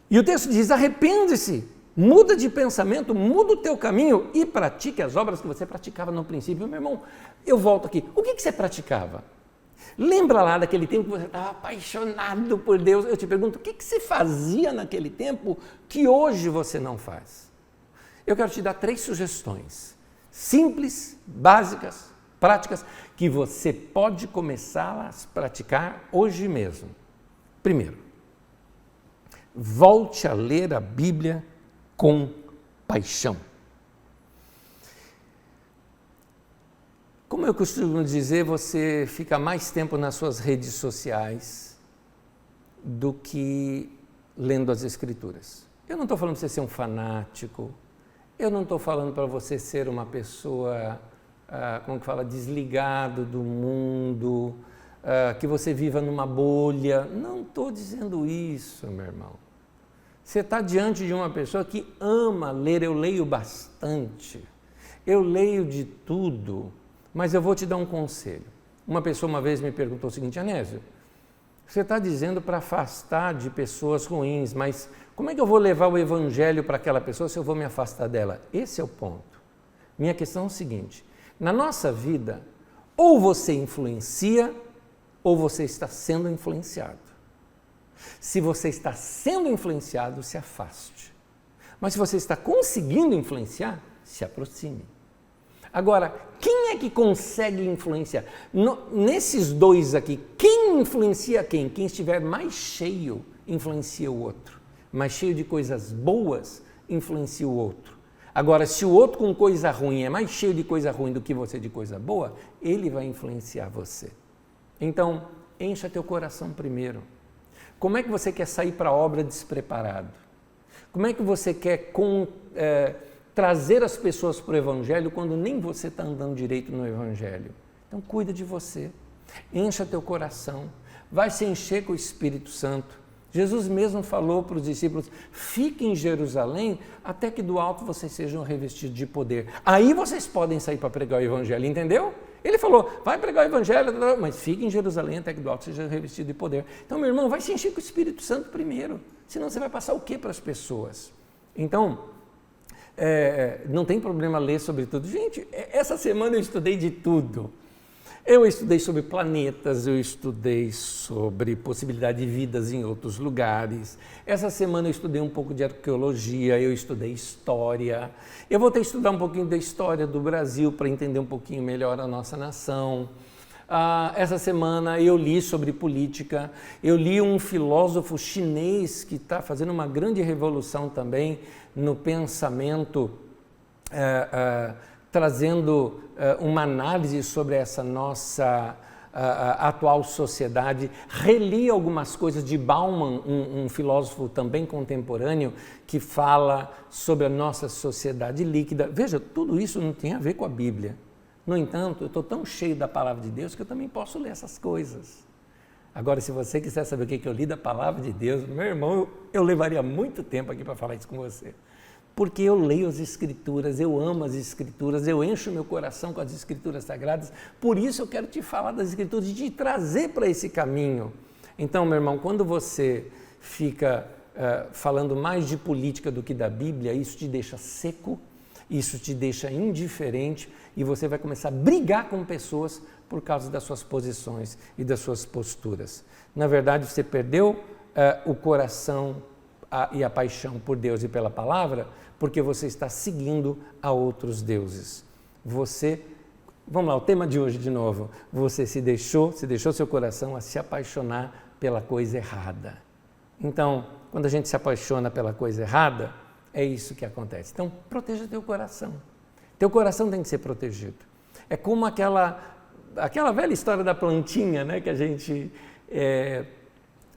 E o texto diz, arrepende-se, muda de pensamento, muda o teu caminho e pratique as obras que você praticava no princípio. Meu irmão, eu volto aqui, o que você praticava? Lembra lá daquele tempo que você estava apaixonado por Deus? Eu te pergunto, o que você fazia naquele tempo que hoje você não faz? Eu quero te dar 3 sugestões, simples, básicas, práticas, que você pode começar a praticar hoje mesmo. Primeiro, volte a ler a Bíblia com paixão. Como eu costumo dizer, você fica mais tempo nas suas redes sociais do que lendo as Escrituras. Eu não estou falando para você ser um fanático, eu não estou falando para você ser uma pessoa, desligado do mundo, que você viva numa bolha. Não estou dizendo isso, meu irmão. Você está diante de uma pessoa que ama ler, eu leio bastante, eu leio de tudo. Mas eu vou te dar um conselho. Uma pessoa uma vez me perguntou o seguinte, Anésio, você está dizendo para afastar de pessoas ruins, mas como é que eu vou levar o evangelho para aquela pessoa se eu vou me afastar dela? Esse é o ponto. Minha questão é o seguinte, na nossa vida, ou você influencia, ou você está sendo influenciado. Se você está sendo influenciado, se afaste. Mas se você está conseguindo influenciar, se aproxime. Agora, quem é que consegue influenciar? Nesses dois aqui, quem influencia quem? Quem estiver mais cheio, influencia o outro. Mais cheio de coisas boas, influencia o outro. Agora, se o outro com coisa ruim é mais cheio de coisa ruim do que você de coisa boa, ele vai influenciar você. Então, encha teu coração primeiro. Como é que você quer sair para a obra despreparado? Como é que você quer trazer as pessoas para o Evangelho quando nem você está andando direito no Evangelho? Então, cuida de você. Encha teu coração. Vai se encher com o Espírito Santo. Jesus mesmo falou para os discípulos, fiquem em Jerusalém até que do alto vocês sejam revestidos de poder. Aí vocês podem sair para pregar o Evangelho, entendeu? Ele falou, vai pregar o Evangelho, mas fique em Jerusalém até que do alto seja revestido de poder. Então, meu irmão, vai se encher com o Espírito Santo primeiro, senão você vai passar o quê para as pessoas? Então, não tem problema ler sobre tudo. Gente, essa semana eu estudei de tudo. Eu estudei sobre planetas, eu estudei sobre possibilidade de vidas em outros lugares. Essa semana eu estudei um pouco de arqueologia, eu estudei história. Eu vou ter que estudar um pouquinho da história do Brasil para entender um pouquinho melhor a nossa nação. Essa semana eu li sobre política, eu li um filósofo chinês que está fazendo uma grande revolução também no pensamento, trazendo uma análise sobre essa nossa atual sociedade. Reli algumas coisas de Bauman, um filósofo também contemporâneo, que fala sobre a nossa sociedade líquida. Veja, tudo isso não tem a ver com a Bíblia. No entanto, eu estou tão cheio da palavra de Deus que eu também posso ler essas coisas. Agora, se você quiser saber o que eu li da palavra de Deus, meu irmão, eu levaria muito tempo aqui para falar isso com você. Porque eu leio as Escrituras, eu amo as Escrituras, eu encho meu coração com as Escrituras Sagradas, por isso eu quero te falar das Escrituras e te trazer para esse caminho. Então, meu irmão, quando você fica falando mais de política do que da Bíblia, isso te deixa seco, isso te deixa indiferente e você vai começar a brigar com pessoas por causa das suas posições e das suas posturas. Na verdade, você perdeu o coração e a paixão por Deus e pela palavra, porque você está seguindo a outros deuses. Vamos lá, o tema de hoje de novo, você deixou seu coração a se apaixonar pela coisa errada. Então, quando a gente se apaixona pela coisa errada, é isso que acontece. Então, proteja teu coração. Teu coração tem que ser protegido. É como aquela velha história da plantinha, né, que a gente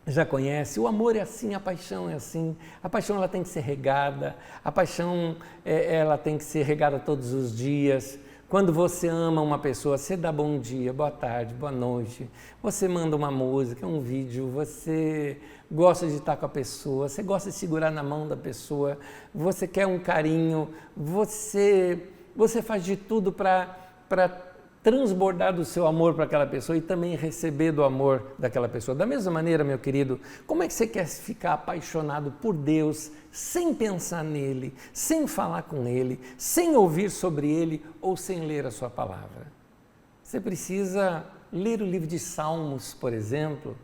já conhece. O amor é assim, a paixão é assim. A paixão ela tem que ser regada, a paixão ela tem que ser regada todos os dias. Quando você ama uma pessoa, você dá bom dia, boa tarde, boa noite, você manda uma música, um vídeo, você gosta de estar com a pessoa, você gosta de segurar na mão da pessoa, você quer um carinho, você faz de tudo para transbordar do seu amor para aquela pessoa e também receber do amor daquela pessoa. Da mesma maneira, meu querido, como é que você quer ficar apaixonado por Deus sem pensar nele, sem falar com ele, sem ouvir sobre ele ou sem ler a sua palavra? Você precisa ler o livro de Salmos, por exemplo,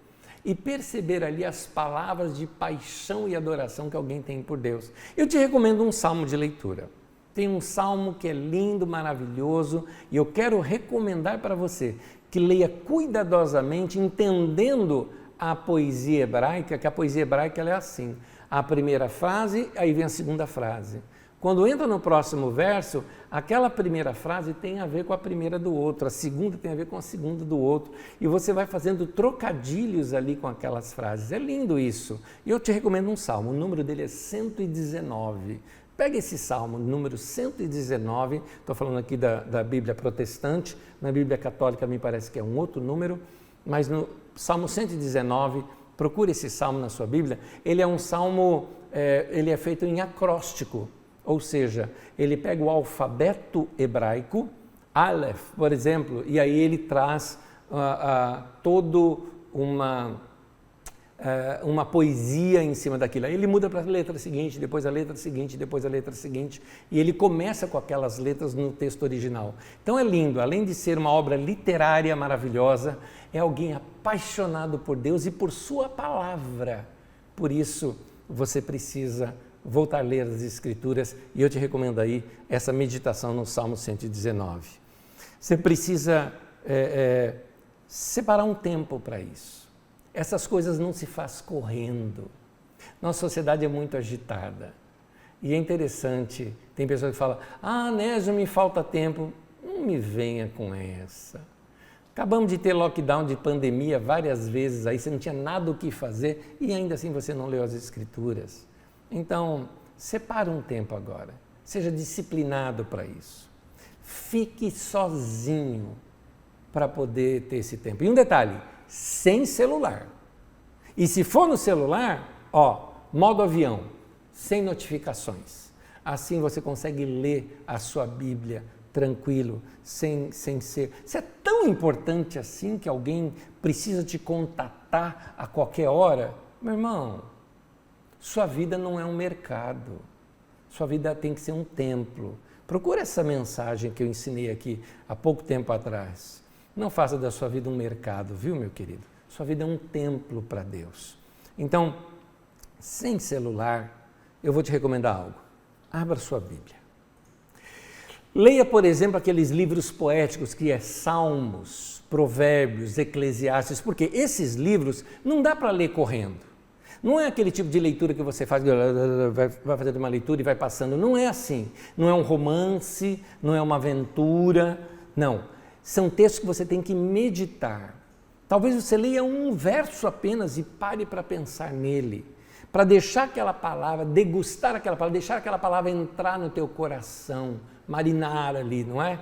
e perceber ali as palavras de paixão e adoração que alguém tem por Deus. Eu te recomendo um salmo de leitura. Tem um salmo que é lindo, maravilhoso, e eu quero recomendar para você que leia cuidadosamente, entendendo a poesia hebraica, que a poesia hebraica ela é assim, a primeira frase, aí vem a segunda frase. Quando entra no próximo verso, aquela primeira frase tem a ver com a primeira do outro, a segunda tem a ver com a segunda do outro, e você vai fazendo trocadilhos ali com aquelas frases. É lindo isso. E eu te recomendo um salmo, o número dele é 119. Pega esse salmo, número 119, estou falando aqui da Bíblia protestante, na Bíblia católica me parece que é um outro número, mas no Salmo 119, procure esse salmo na sua Bíblia, ele é um salmo, ele é feito em acróstico, ou seja, ele pega o alfabeto hebraico, Aleph, por exemplo, e aí ele traz todo uma poesia em cima daquilo. Aí ele muda para a letra seguinte, depois a letra seguinte, depois a letra seguinte, e ele começa com aquelas letras no texto original. Então é lindo, além de ser uma obra literária maravilhosa, é alguém apaixonado por Deus e por sua palavra. Por isso, você precisa voltar a ler as Escrituras, e eu te recomendo aí essa meditação no Salmo 119. Você precisa separar um tempo para isso. Essas coisas não se faz correndo. Nossa sociedade é muito agitada. E é interessante, tem pessoas que falam, Nésio, me falta tempo. Não me venha com essa. Acabamos de ter lockdown de pandemia várias vezes, aí você não tinha nada o que fazer e ainda assim você não leu as Escrituras. Então, separa um tempo agora, seja disciplinado para isso. Fique sozinho para poder ter esse tempo. E um detalhe, sem celular. E se for no celular, modo avião, sem notificações. Assim você consegue ler a sua Bíblia tranquilo, sem ser... Isso é tão importante assim que alguém precisa te contatar a qualquer hora. Meu irmão, sua vida não é um mercado. Sua vida tem que ser um templo. Procura essa mensagem que eu ensinei aqui há pouco tempo atrás. Não faça da sua vida um mercado, viu, meu querido? Sua vida é um templo para Deus. Então, sem celular, eu vou te recomendar algo. Abra sua Bíblia. Leia, por exemplo, aqueles livros poéticos que é Salmos, Provérbios, Eclesiastes, porque esses livros não dá para ler correndo. Não é aquele tipo de leitura que você faz, vai fazer uma leitura e vai passando. Não é assim. Não é um romance, não é uma aventura. Não. São textos que você tem que meditar. Talvez você leia um verso apenas e pare para pensar nele. Para deixar aquela palavra, degustar aquela palavra, deixar aquela palavra entrar no teu coração, marinar ali, não é?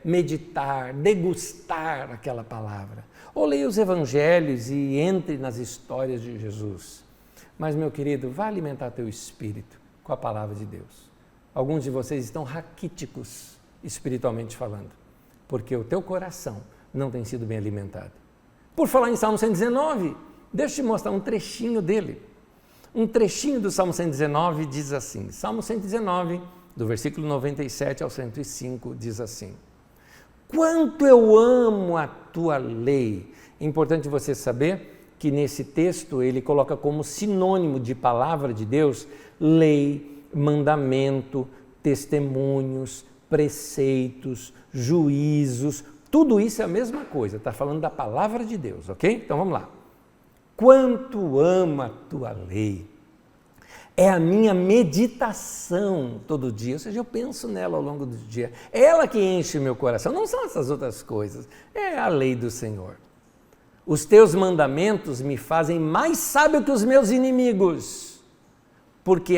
Meditar, degustar aquela palavra. Ou leia os evangelhos e entre nas histórias de Jesus. Mas, meu querido, vá alimentar teu espírito com a palavra de Deus. Alguns de vocês estão raquíticos, espiritualmente falando, porque o teu coração não tem sido bem alimentado. Por falar em Salmo 119, deixa eu te mostrar um trechinho dele. Um trechinho do Salmo 119 diz assim, Salmo 119, do versículo 97 ao 105, diz assim: quanto eu amo a tua lei. É importante você saber que nesse texto ele coloca como sinônimo de palavra de Deus, lei, mandamento, testemunhos, preceitos, juízos, tudo isso é a mesma coisa, está falando da palavra de Deus, ok? Então vamos lá. Quanto amo a tua lei, é a minha meditação todo dia, ou seja, eu penso nela ao longo do dia, é ela que enche o meu coração, não são essas outras coisas, é a lei do Senhor. Os teus mandamentos me fazem mais sábio que os meus inimigos, porque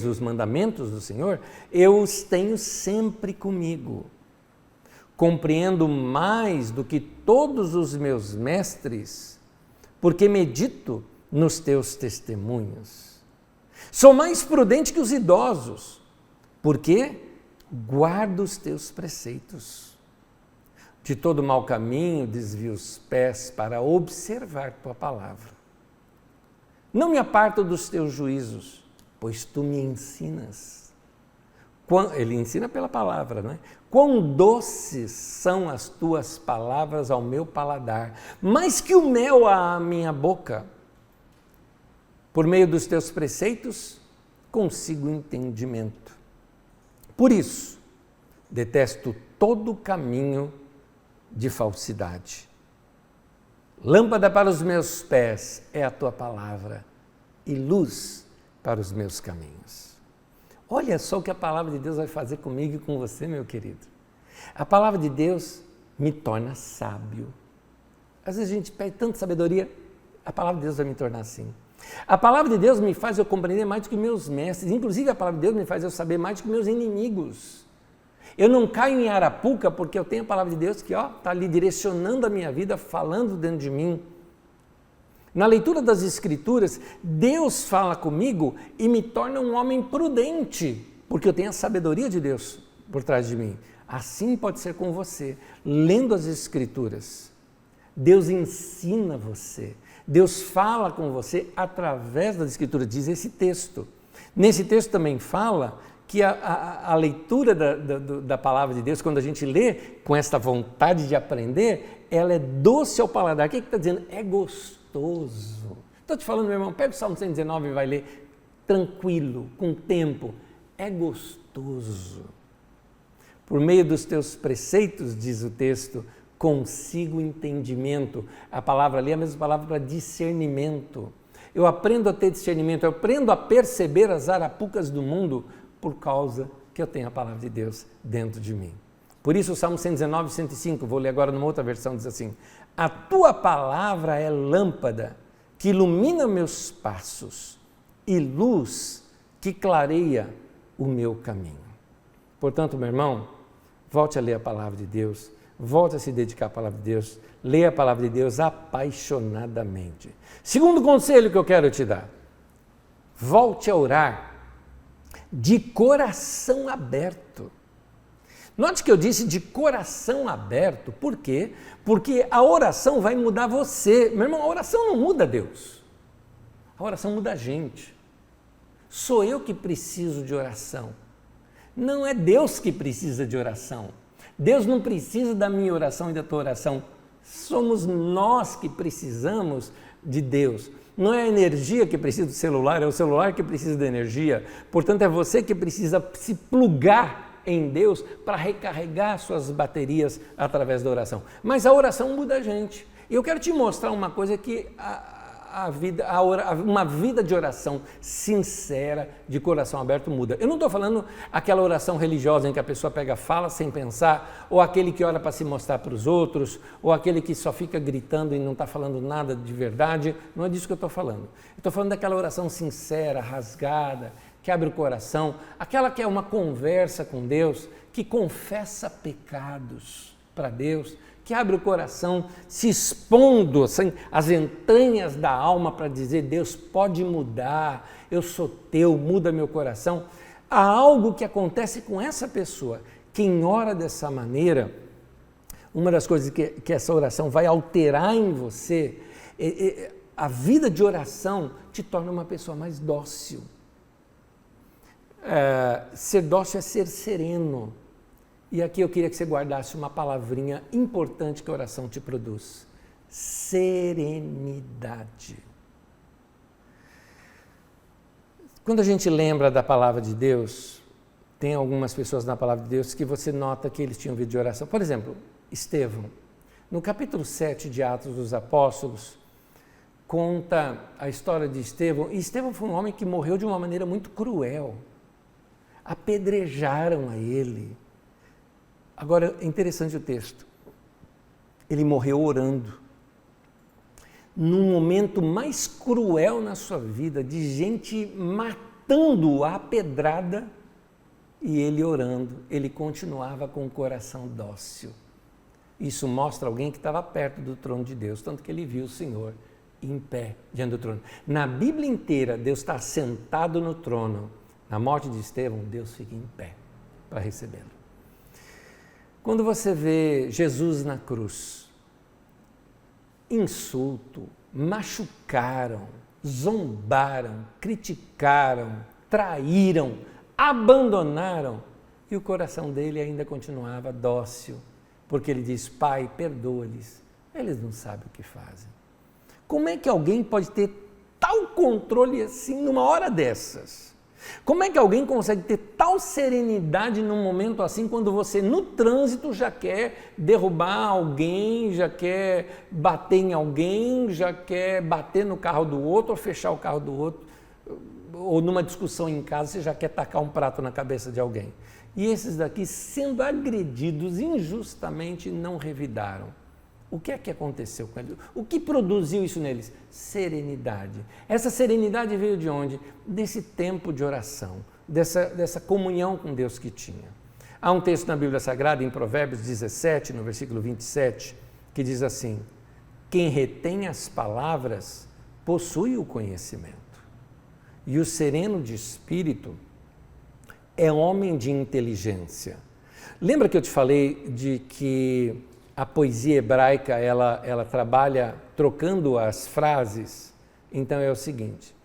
os mandamentos do Senhor, eu os tenho sempre comigo. Compreendo mais do que todos os meus mestres, porque medito nos teus testemunhos. Sou mais prudente que os idosos, porque guardo os teus preceitos. De todo mau caminho desvio os pés para observar tua palavra. Não me aparto dos teus juízos, pois tu me ensinas. Ele ensina pela palavra, não é? Quão doces são as tuas palavras ao meu paladar, mais que o mel à minha boca. Por meio dos teus preceitos, consigo entendimento. Por isso, detesto todo caminho de falsidade. Lâmpada para os meus pés é a tua palavra e luz para os meus caminhos. Olha só o que a palavra de Deus vai fazer comigo e com você, meu querido. A palavra de Deus me torna sábio. Às vezes a gente pede tanta sabedoria, a palavra de Deus vai me tornar assim. A palavra de Deus me faz eu compreender mais do que meus mestres, inclusive a palavra de Deus me faz eu saber mais do que meus inimigos. Eu não caio em arapuca porque eu tenho a palavra de Deus que está ali direcionando a minha vida, falando dentro de mim. Na leitura das Escrituras, Deus fala comigo e me torna um homem prudente, porque eu tenho a sabedoria de Deus por trás de mim. Assim pode ser com você, lendo as Escrituras. Deus ensina você, Deus fala com você através das Escrituras, diz esse texto. Nesse texto também fala que a leitura da palavra de Deus, quando a gente lê com esta vontade de aprender, ela é doce ao paladar. O que está dizendo? É gostoso. Estou te falando, meu irmão, pega o Salmo 119 e vai ler tranquilo, com tempo. É gostoso. Por meio dos teus preceitos, diz o texto, consigo entendimento. A palavra ali é a mesma palavra para discernimento. eu aprendo a ter discernimento, eu aprendo a perceber as arapucas do mundo por causa que eu tenho a palavra de Deus dentro de mim. Por isso o Salmo 119, 105, vou ler agora numa outra versão, diz assim: a tua palavra é lâmpada que ilumina meus passos e luz que clareia o meu caminho. Portanto, meu irmão, volte a ler a palavra de Deus, volte a se dedicar à palavra de Deus, leia a palavra de Deus apaixonadamente. Segundo conselho que eu quero te dar: volte a orar de coração aberto. Note que eu disse de coração aberto, por quê? Porque a oração vai mudar você. Meu irmão, a oração não muda Deus, a oração muda a gente. Sou eu que preciso de oração, não é Deus que precisa de oração. Deus não precisa da minha oração e da tua oração, somos nós que precisamos de Deus. Não é a energia que precisa do celular, é o celular que precisa da energia. Portanto, é você que precisa se plugar em Deus para recarregar suas baterias através da oração. Mas a oração muda a gente. E eu quero te mostrar uma coisa que uma vida de oração sincera, de coração aberto, muda. Eu não estou falando aquela oração religiosa em que a pessoa pega, fala sem pensar, ou aquele que ora para se mostrar para os outros, ou aquele que só fica gritando e não está falando nada de verdade. Não é disso que eu estou falando. Eu estou falando daquela oração sincera, rasgada, que abre o coração, aquela que é uma conversa com Deus, que confessa pecados para Deus, que abre o coração, se expondo assim, às entranhas da alma para dizer: Deus pode mudar, eu sou teu, muda meu coração. Há algo que acontece com essa pessoa. Quem ora dessa maneira, uma das coisas que essa oração vai alterar em você, a vida de oração te torna uma pessoa mais dócil. Ser dócil é ser sereno. E aqui eu queria que você guardasse uma palavrinha importante que a oração te produz: serenidade. Quando a gente lembra da palavra de Deus, tem algumas pessoas na palavra de Deus que você nota que eles tinham vida de oração. Por exemplo, Estevão. No capítulo 7 de Atos dos Apóstolos, conta a história de Estevão. E Estevão foi um homem que morreu de uma maneira muito cruel. Apedrejaram a ele. Agora, é interessante o texto. Ele morreu orando. Num momento mais cruel na sua vida, de gente matando-o à pedrada, e ele orando, ele continuava com o coração dócil. Isso mostra alguém que estava perto do trono de Deus, tanto que ele viu o Senhor em pé diante do trono. Na Bíblia inteira, Deus está sentado no trono. Na morte de Estevão, Deus fica em pé para recebê-lo. Quando você vê Jesus na cruz, insulto, machucaram, zombaram, criticaram, traíram, abandonaram, e o coração dele ainda continuava dócil, porque ele diz: Pai, perdoa-lhes, eles não sabem o que fazem. Como é que alguém pode ter tal controle assim numa hora dessas? Como é que alguém consegue ter tal serenidade num momento assim, quando você no trânsito já quer derrubar alguém, já quer bater em alguém, já quer bater no carro do outro ou fechar o carro do outro, ou numa discussão em casa você já quer tacar um prato na cabeça de alguém. E esses daqui, sendo agredidos injustamente, não revidaram. O que é que aconteceu com eles? O que produziu isso neles? Serenidade. Essa serenidade veio de onde? Desse tempo de oração, dessa comunhão com Deus que tinha. Há um texto na Bíblia Sagrada, em Provérbios 17, no versículo 27, que diz assim: quem retém as palavras possui o conhecimento, e o sereno de espírito é homem de inteligência. Lembra que eu te falei de que a poesia hebraica, ela trabalha trocando as frases? Então é o seguinte: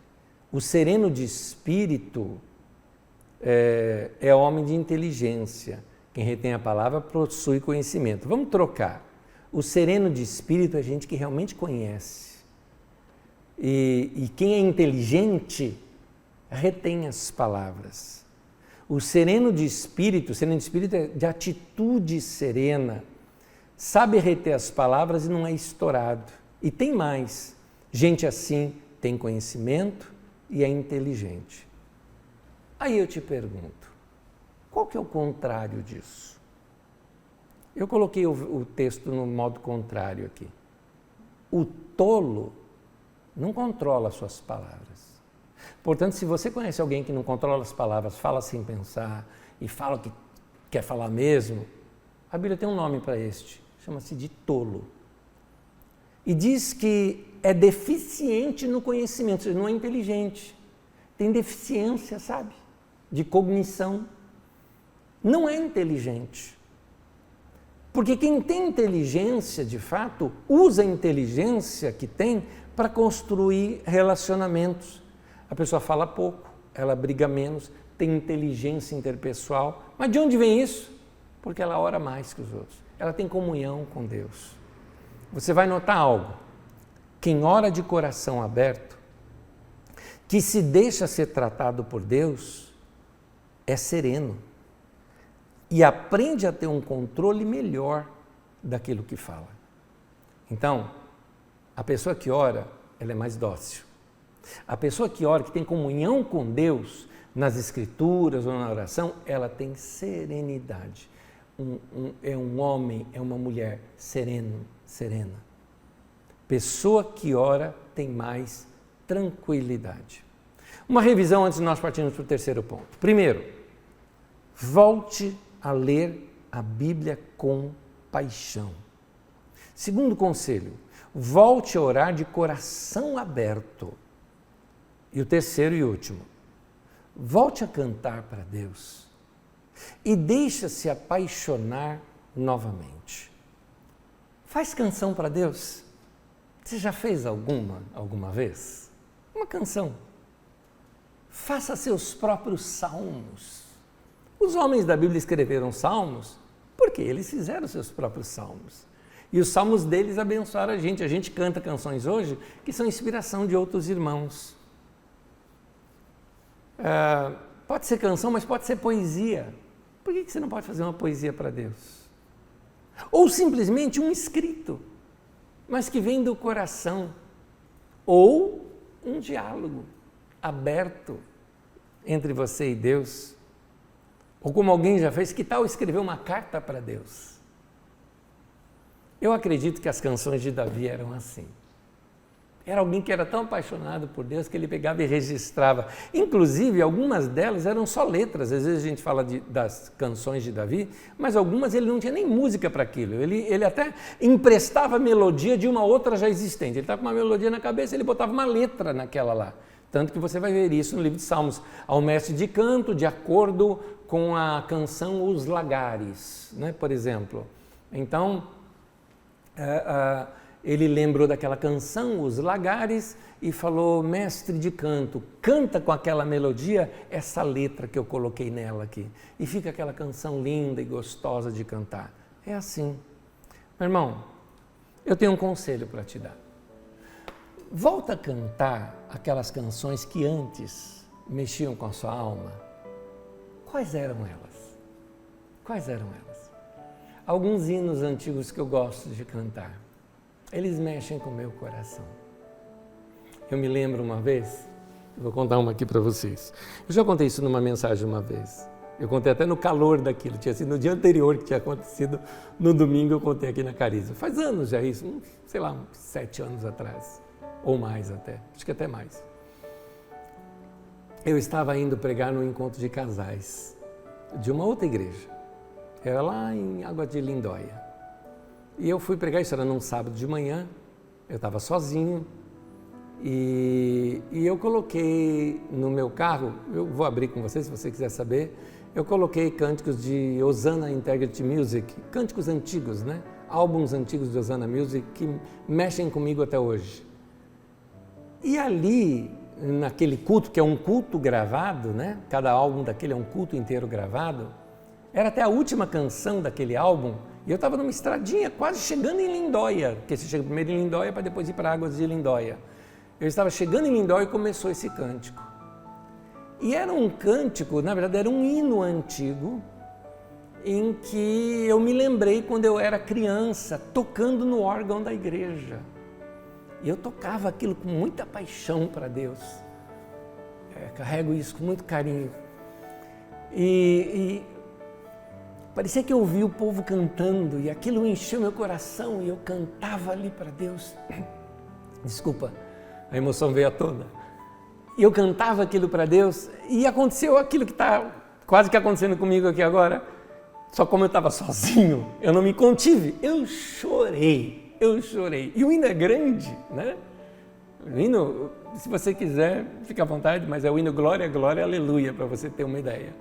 o sereno de espírito é homem de inteligência, quem retém a palavra possui conhecimento. Vamos trocar. O sereno de espírito é gente que realmente conhece. E quem é inteligente retém as palavras. O sereno de espírito é de atitude serena, sabe reter as palavras e não é estourado. E tem mais, gente assim tem conhecimento e é inteligente. Aí eu te pergunto, qual que é o contrário disso? Eu coloquei o texto no modo contrário aqui. O tolo não controla as suas palavras. Portanto, se você conhece alguém que não controla as palavras, fala sem pensar e fala o que quer falar mesmo, a Bíblia tem um nome para este, chama-se de tolo. E diz que é deficiente no conhecimento, ou seja, não é inteligente. Tem deficiência, sabe? De cognição. Não é inteligente. Porque quem tem inteligência, de fato, usa a inteligência que tem para construir relacionamentos. A pessoa fala pouco, ela briga menos, tem inteligência interpessoal. Mas de onde vem isso? Porque ela ora mais que os outros. Ela tem comunhão com Deus. Você vai notar algo. Quem ora de coração aberto, que se deixa ser tratado por Deus, é sereno. E aprende a ter um controle melhor daquilo que fala. Então, a pessoa que ora, ela é mais dócil. A pessoa que ora, que tem comunhão com Deus, nas escrituras ou na oração, ela tem serenidade. É um homem, é uma mulher serena. Pessoa que ora tem mais tranquilidade. Uma revisão antes de nós partirmos para o terceiro ponto. Primeiro, volte a ler a Bíblia com paixão. Segundo conselho, volte a orar de coração aberto. E o terceiro e último, volte a cantar para Deus e deixa-se apaixonar novamente. Faz canção para Deus. Você já fez alguma vez? Uma canção. Faça seus próprios salmos. Os homens da Bíblia escreveram salmos porque eles fizeram seus próprios salmos. E os salmos deles abençoaram a gente. A gente canta canções hoje que são inspiração de outros irmãos. Pode ser canção, mas pode ser poesia. Por que você não pode fazer uma poesia para Deus? Ou simplesmente um escrito, mas que vem do coração. Ou um diálogo aberto entre você e Deus. Ou como alguém já fez, que tal escrever uma carta para Deus? Eu acredito que as canções de Davi eram assim. Era alguém que era tão apaixonado por Deus que ele pegava e registrava. Inclusive, algumas delas eram só letras. Às vezes a gente fala das canções de Davi, mas algumas ele não tinha nem música para aquilo. Ele até emprestava a melodia de uma outra já existente. Ele estava com uma melodia na cabeça, ele botava uma letra naquela lá. Tanto que você vai ver isso no livro de Salmos. Ao mestre de canto, de acordo com a canção Os Lagares, né? Por exemplo. Então, ele lembrou daquela canção, Os Lagares, e falou, mestre de canto, canta com aquela melodia essa letra que eu coloquei nela aqui. E fica aquela canção linda e gostosa de cantar. É assim. Meu irmão, eu tenho um conselho para te dar. Volta a cantar aquelas canções que antes mexiam com a sua alma. Quais eram elas? Quais eram elas? Alguns hinos antigos que eu gosto de cantar. Eles mexem com o meu coração. Eu me lembro uma vez, vou contar uma aqui para vocês. Eu já contei isso numa mensagem uma vez. Eu contei até no calor daquilo, tinha sido no dia anterior que tinha acontecido, no domingo eu contei aqui na Carisma. Faz anos já isso, sei lá, uns 7 anos atrás, ou mais até, acho que até mais. Eu estava indo pregar num encontro de casais, de uma outra igreja. Era lá em Água de Lindóia. E eu fui pregar, isso era num sábado de manhã, eu estava sozinho e eu coloquei no meu carro, eu vou abrir com você se você quiser saber, eu coloquei cânticos de Hosanna Integrity Music, cânticos antigos, né? Álbuns antigos de Hosanna Music que mexem comigo até hoje. E ali, naquele culto, que é um culto gravado, né? Cada álbum daquele é um culto inteiro gravado, era até a última canção daquele álbum. E eu estava numa estradinha, quase chegando em Lindóia, porque você chega primeiro em Lindóia para depois ir para Águas de Lindóia. Eu estava chegando em Lindóia e começou esse cântico. E era um cântico, na verdade era um hino antigo, em que eu me lembrei quando eu era criança, tocando no órgão da igreja. E eu tocava aquilo com muita paixão para Deus. Carrego isso com muito carinho. E parecia que eu ouvia o povo cantando e aquilo encheu meu coração e eu cantava ali para Deus. Desculpa, a emoção veio à tona. E eu cantava aquilo para Deus e aconteceu aquilo que está quase que acontecendo comigo aqui agora. Só como eu estava sozinho, eu não me contive, eu chorei. E o hino é grande, né? O hino, se você quiser, fica à vontade, mas é o hino Glória, Glória, Aleluia, para você ter uma ideia.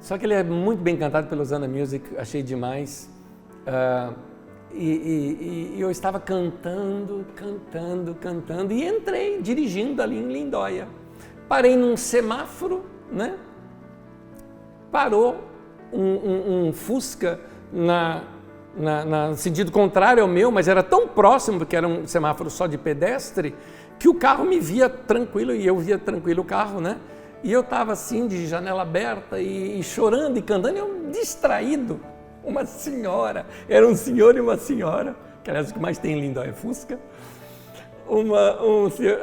Só que ele é muito bem cantado pelo Zana Music, achei demais. E eu estava cantando e entrei dirigindo ali em Lindóia. Parei num semáforo, né? Parou um Fusca no sentido contrário ao meu, mas era tão próximo, porque era um semáforo só de pedestre, que o carro me via tranquilo e eu via tranquilo o carro, né? E eu estava assim, de janela aberta e chorando e cantando, e eu distraído. Uma senhora, era um senhor e uma senhora, que aliás o que mais tem em Lindóia é Fusca.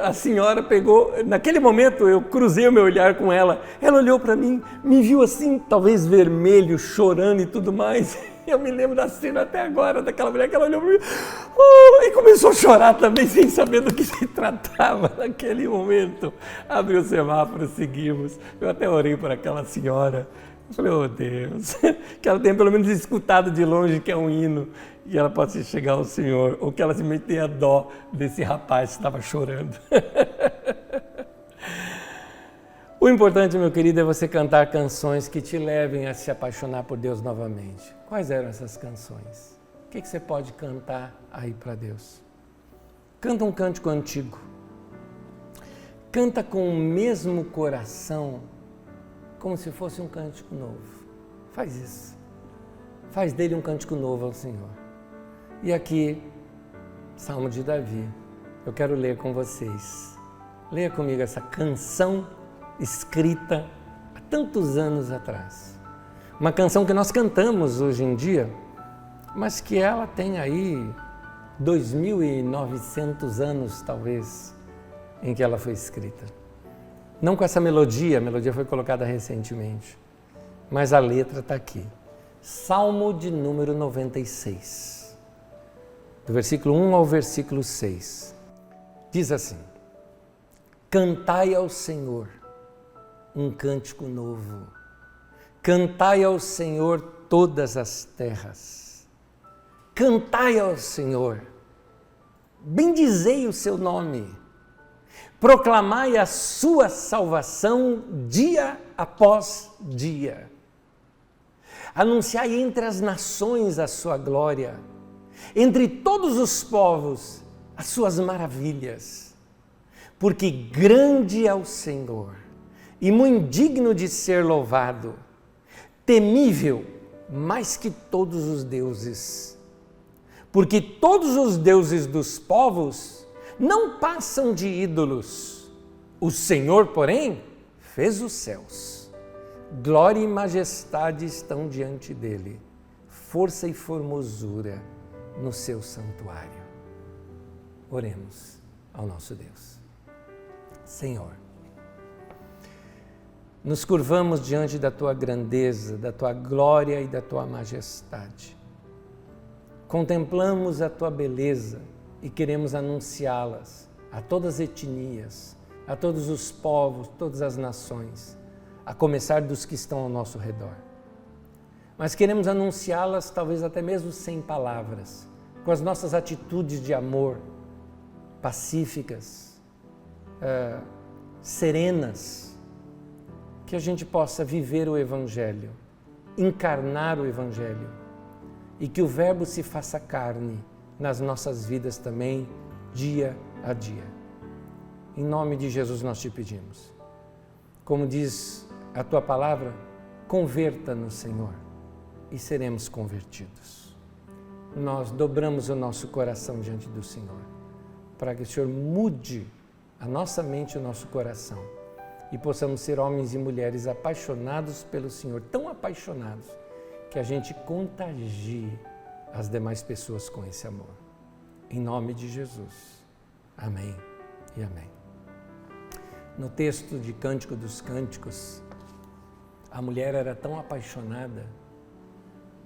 A senhora pegou, naquele momento eu cruzei o meu olhar com ela, ela olhou para mim, me viu assim, talvez vermelho, chorando e tudo mais. Eu me lembro da cena até agora, daquela mulher que ela olhou para mim e começou a chorar também, sem saber do que se tratava naquele momento. Abriu o semáforo, seguimos, eu até orei por aquela senhora. Eu falei, oh Deus, que ela tenha pelo menos escutado de longe que é um hino e ela possa chegar ao Senhor, ou que ela simplesmente tenha dó desse rapaz que estava chorando. O importante, meu querido, é você cantar canções que te levem a se apaixonar por Deus novamente. Quais eram essas canções? O que você pode cantar aí para Deus? Canta um cântico antigo. Canta com o mesmo coração, como se fosse um cântico novo. Faz isso. Faz dele um cântico novo ao Senhor. E aqui, Salmo de Davi. Eu quero ler com vocês. Leia comigo essa canção escrita há tantos anos atrás. Uma canção que nós cantamos hoje em dia, mas que ela tem aí 2.900 anos, talvez, em que ela foi escrita. Não com essa melodia, a melodia foi colocada recentemente, mas a letra está aqui. Salmo de número 96, do versículo 1 ao versículo 6. Diz assim: Cantai ao Senhor um cântico novo, cantai ao Senhor todas as terras, cantai ao Senhor, bendizei o seu nome, proclamai a sua salvação dia após dia. Anunciai entre as nações a sua glória, entre todos os povos as suas maravilhas. Porque grande é o Senhor e muito digno de ser louvado, temível mais que todos os deuses. Porque todos os deuses dos povos não passam de ídolos. O Senhor, porém, fez os céus. Glória e majestade estão diante dele, força e formosura no seu santuário. Oremos ao nosso Deus. Senhor, nos curvamos diante da tua grandeza, da tua glória e da tua majestade. Contemplamos a tua beleza e queremos anunciá-las a todas as etnias, a todos os povos, todas as nações, a começar dos que estão ao nosso redor. Mas queremos anunciá-las talvez até mesmo sem palavras, com as nossas atitudes de amor, pacíficas, serenas, que a gente possa viver o Evangelho, encarnar o Evangelho e que o Verbo se faça carne nas nossas vidas também, dia a dia. Em nome de Jesus nós te pedimos. Como diz a tua palavra, converta-nos, Senhor, e seremos convertidos. Nós dobramos o nosso coração diante do Senhor, para que o Senhor mude a nossa mente e o nosso coração e possamos ser homens e mulheres apaixonados pelo Senhor, tão apaixonados que a gente contagie as demais pessoas com esse amor. Em nome de Jesus. Amém e amém. No texto de Cântico dos Cânticos, a mulher era tão apaixonada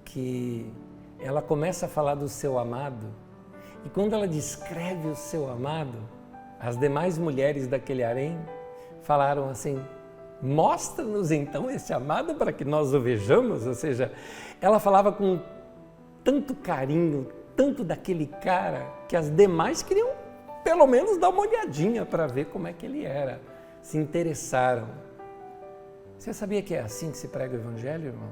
que ela começa a falar do seu amado, e quando ela descreve o seu amado, as demais mulheres daquele harém falaram assim: mostra-nos então esse amado para que nós o vejamos. Ou seja, ela falava com tanto carinho, tanto daquele cara, que as demais queriam pelo menos dar uma olhadinha para ver como é que ele era, se interessaram. Você sabia que é assim que se prega o Evangelho, irmão?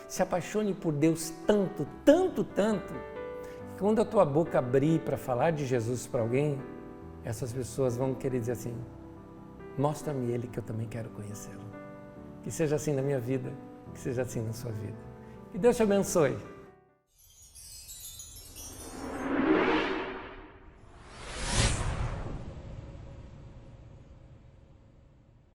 Se apaixone por Deus tanto, tanto, tanto, que quando a tua boca abrir para falar de Jesus para alguém, essas pessoas vão querer dizer assim: mostra-me Ele que eu também quero conhecê-lo. Que seja assim na minha vida, que seja assim na sua vida. Que Deus te abençoe.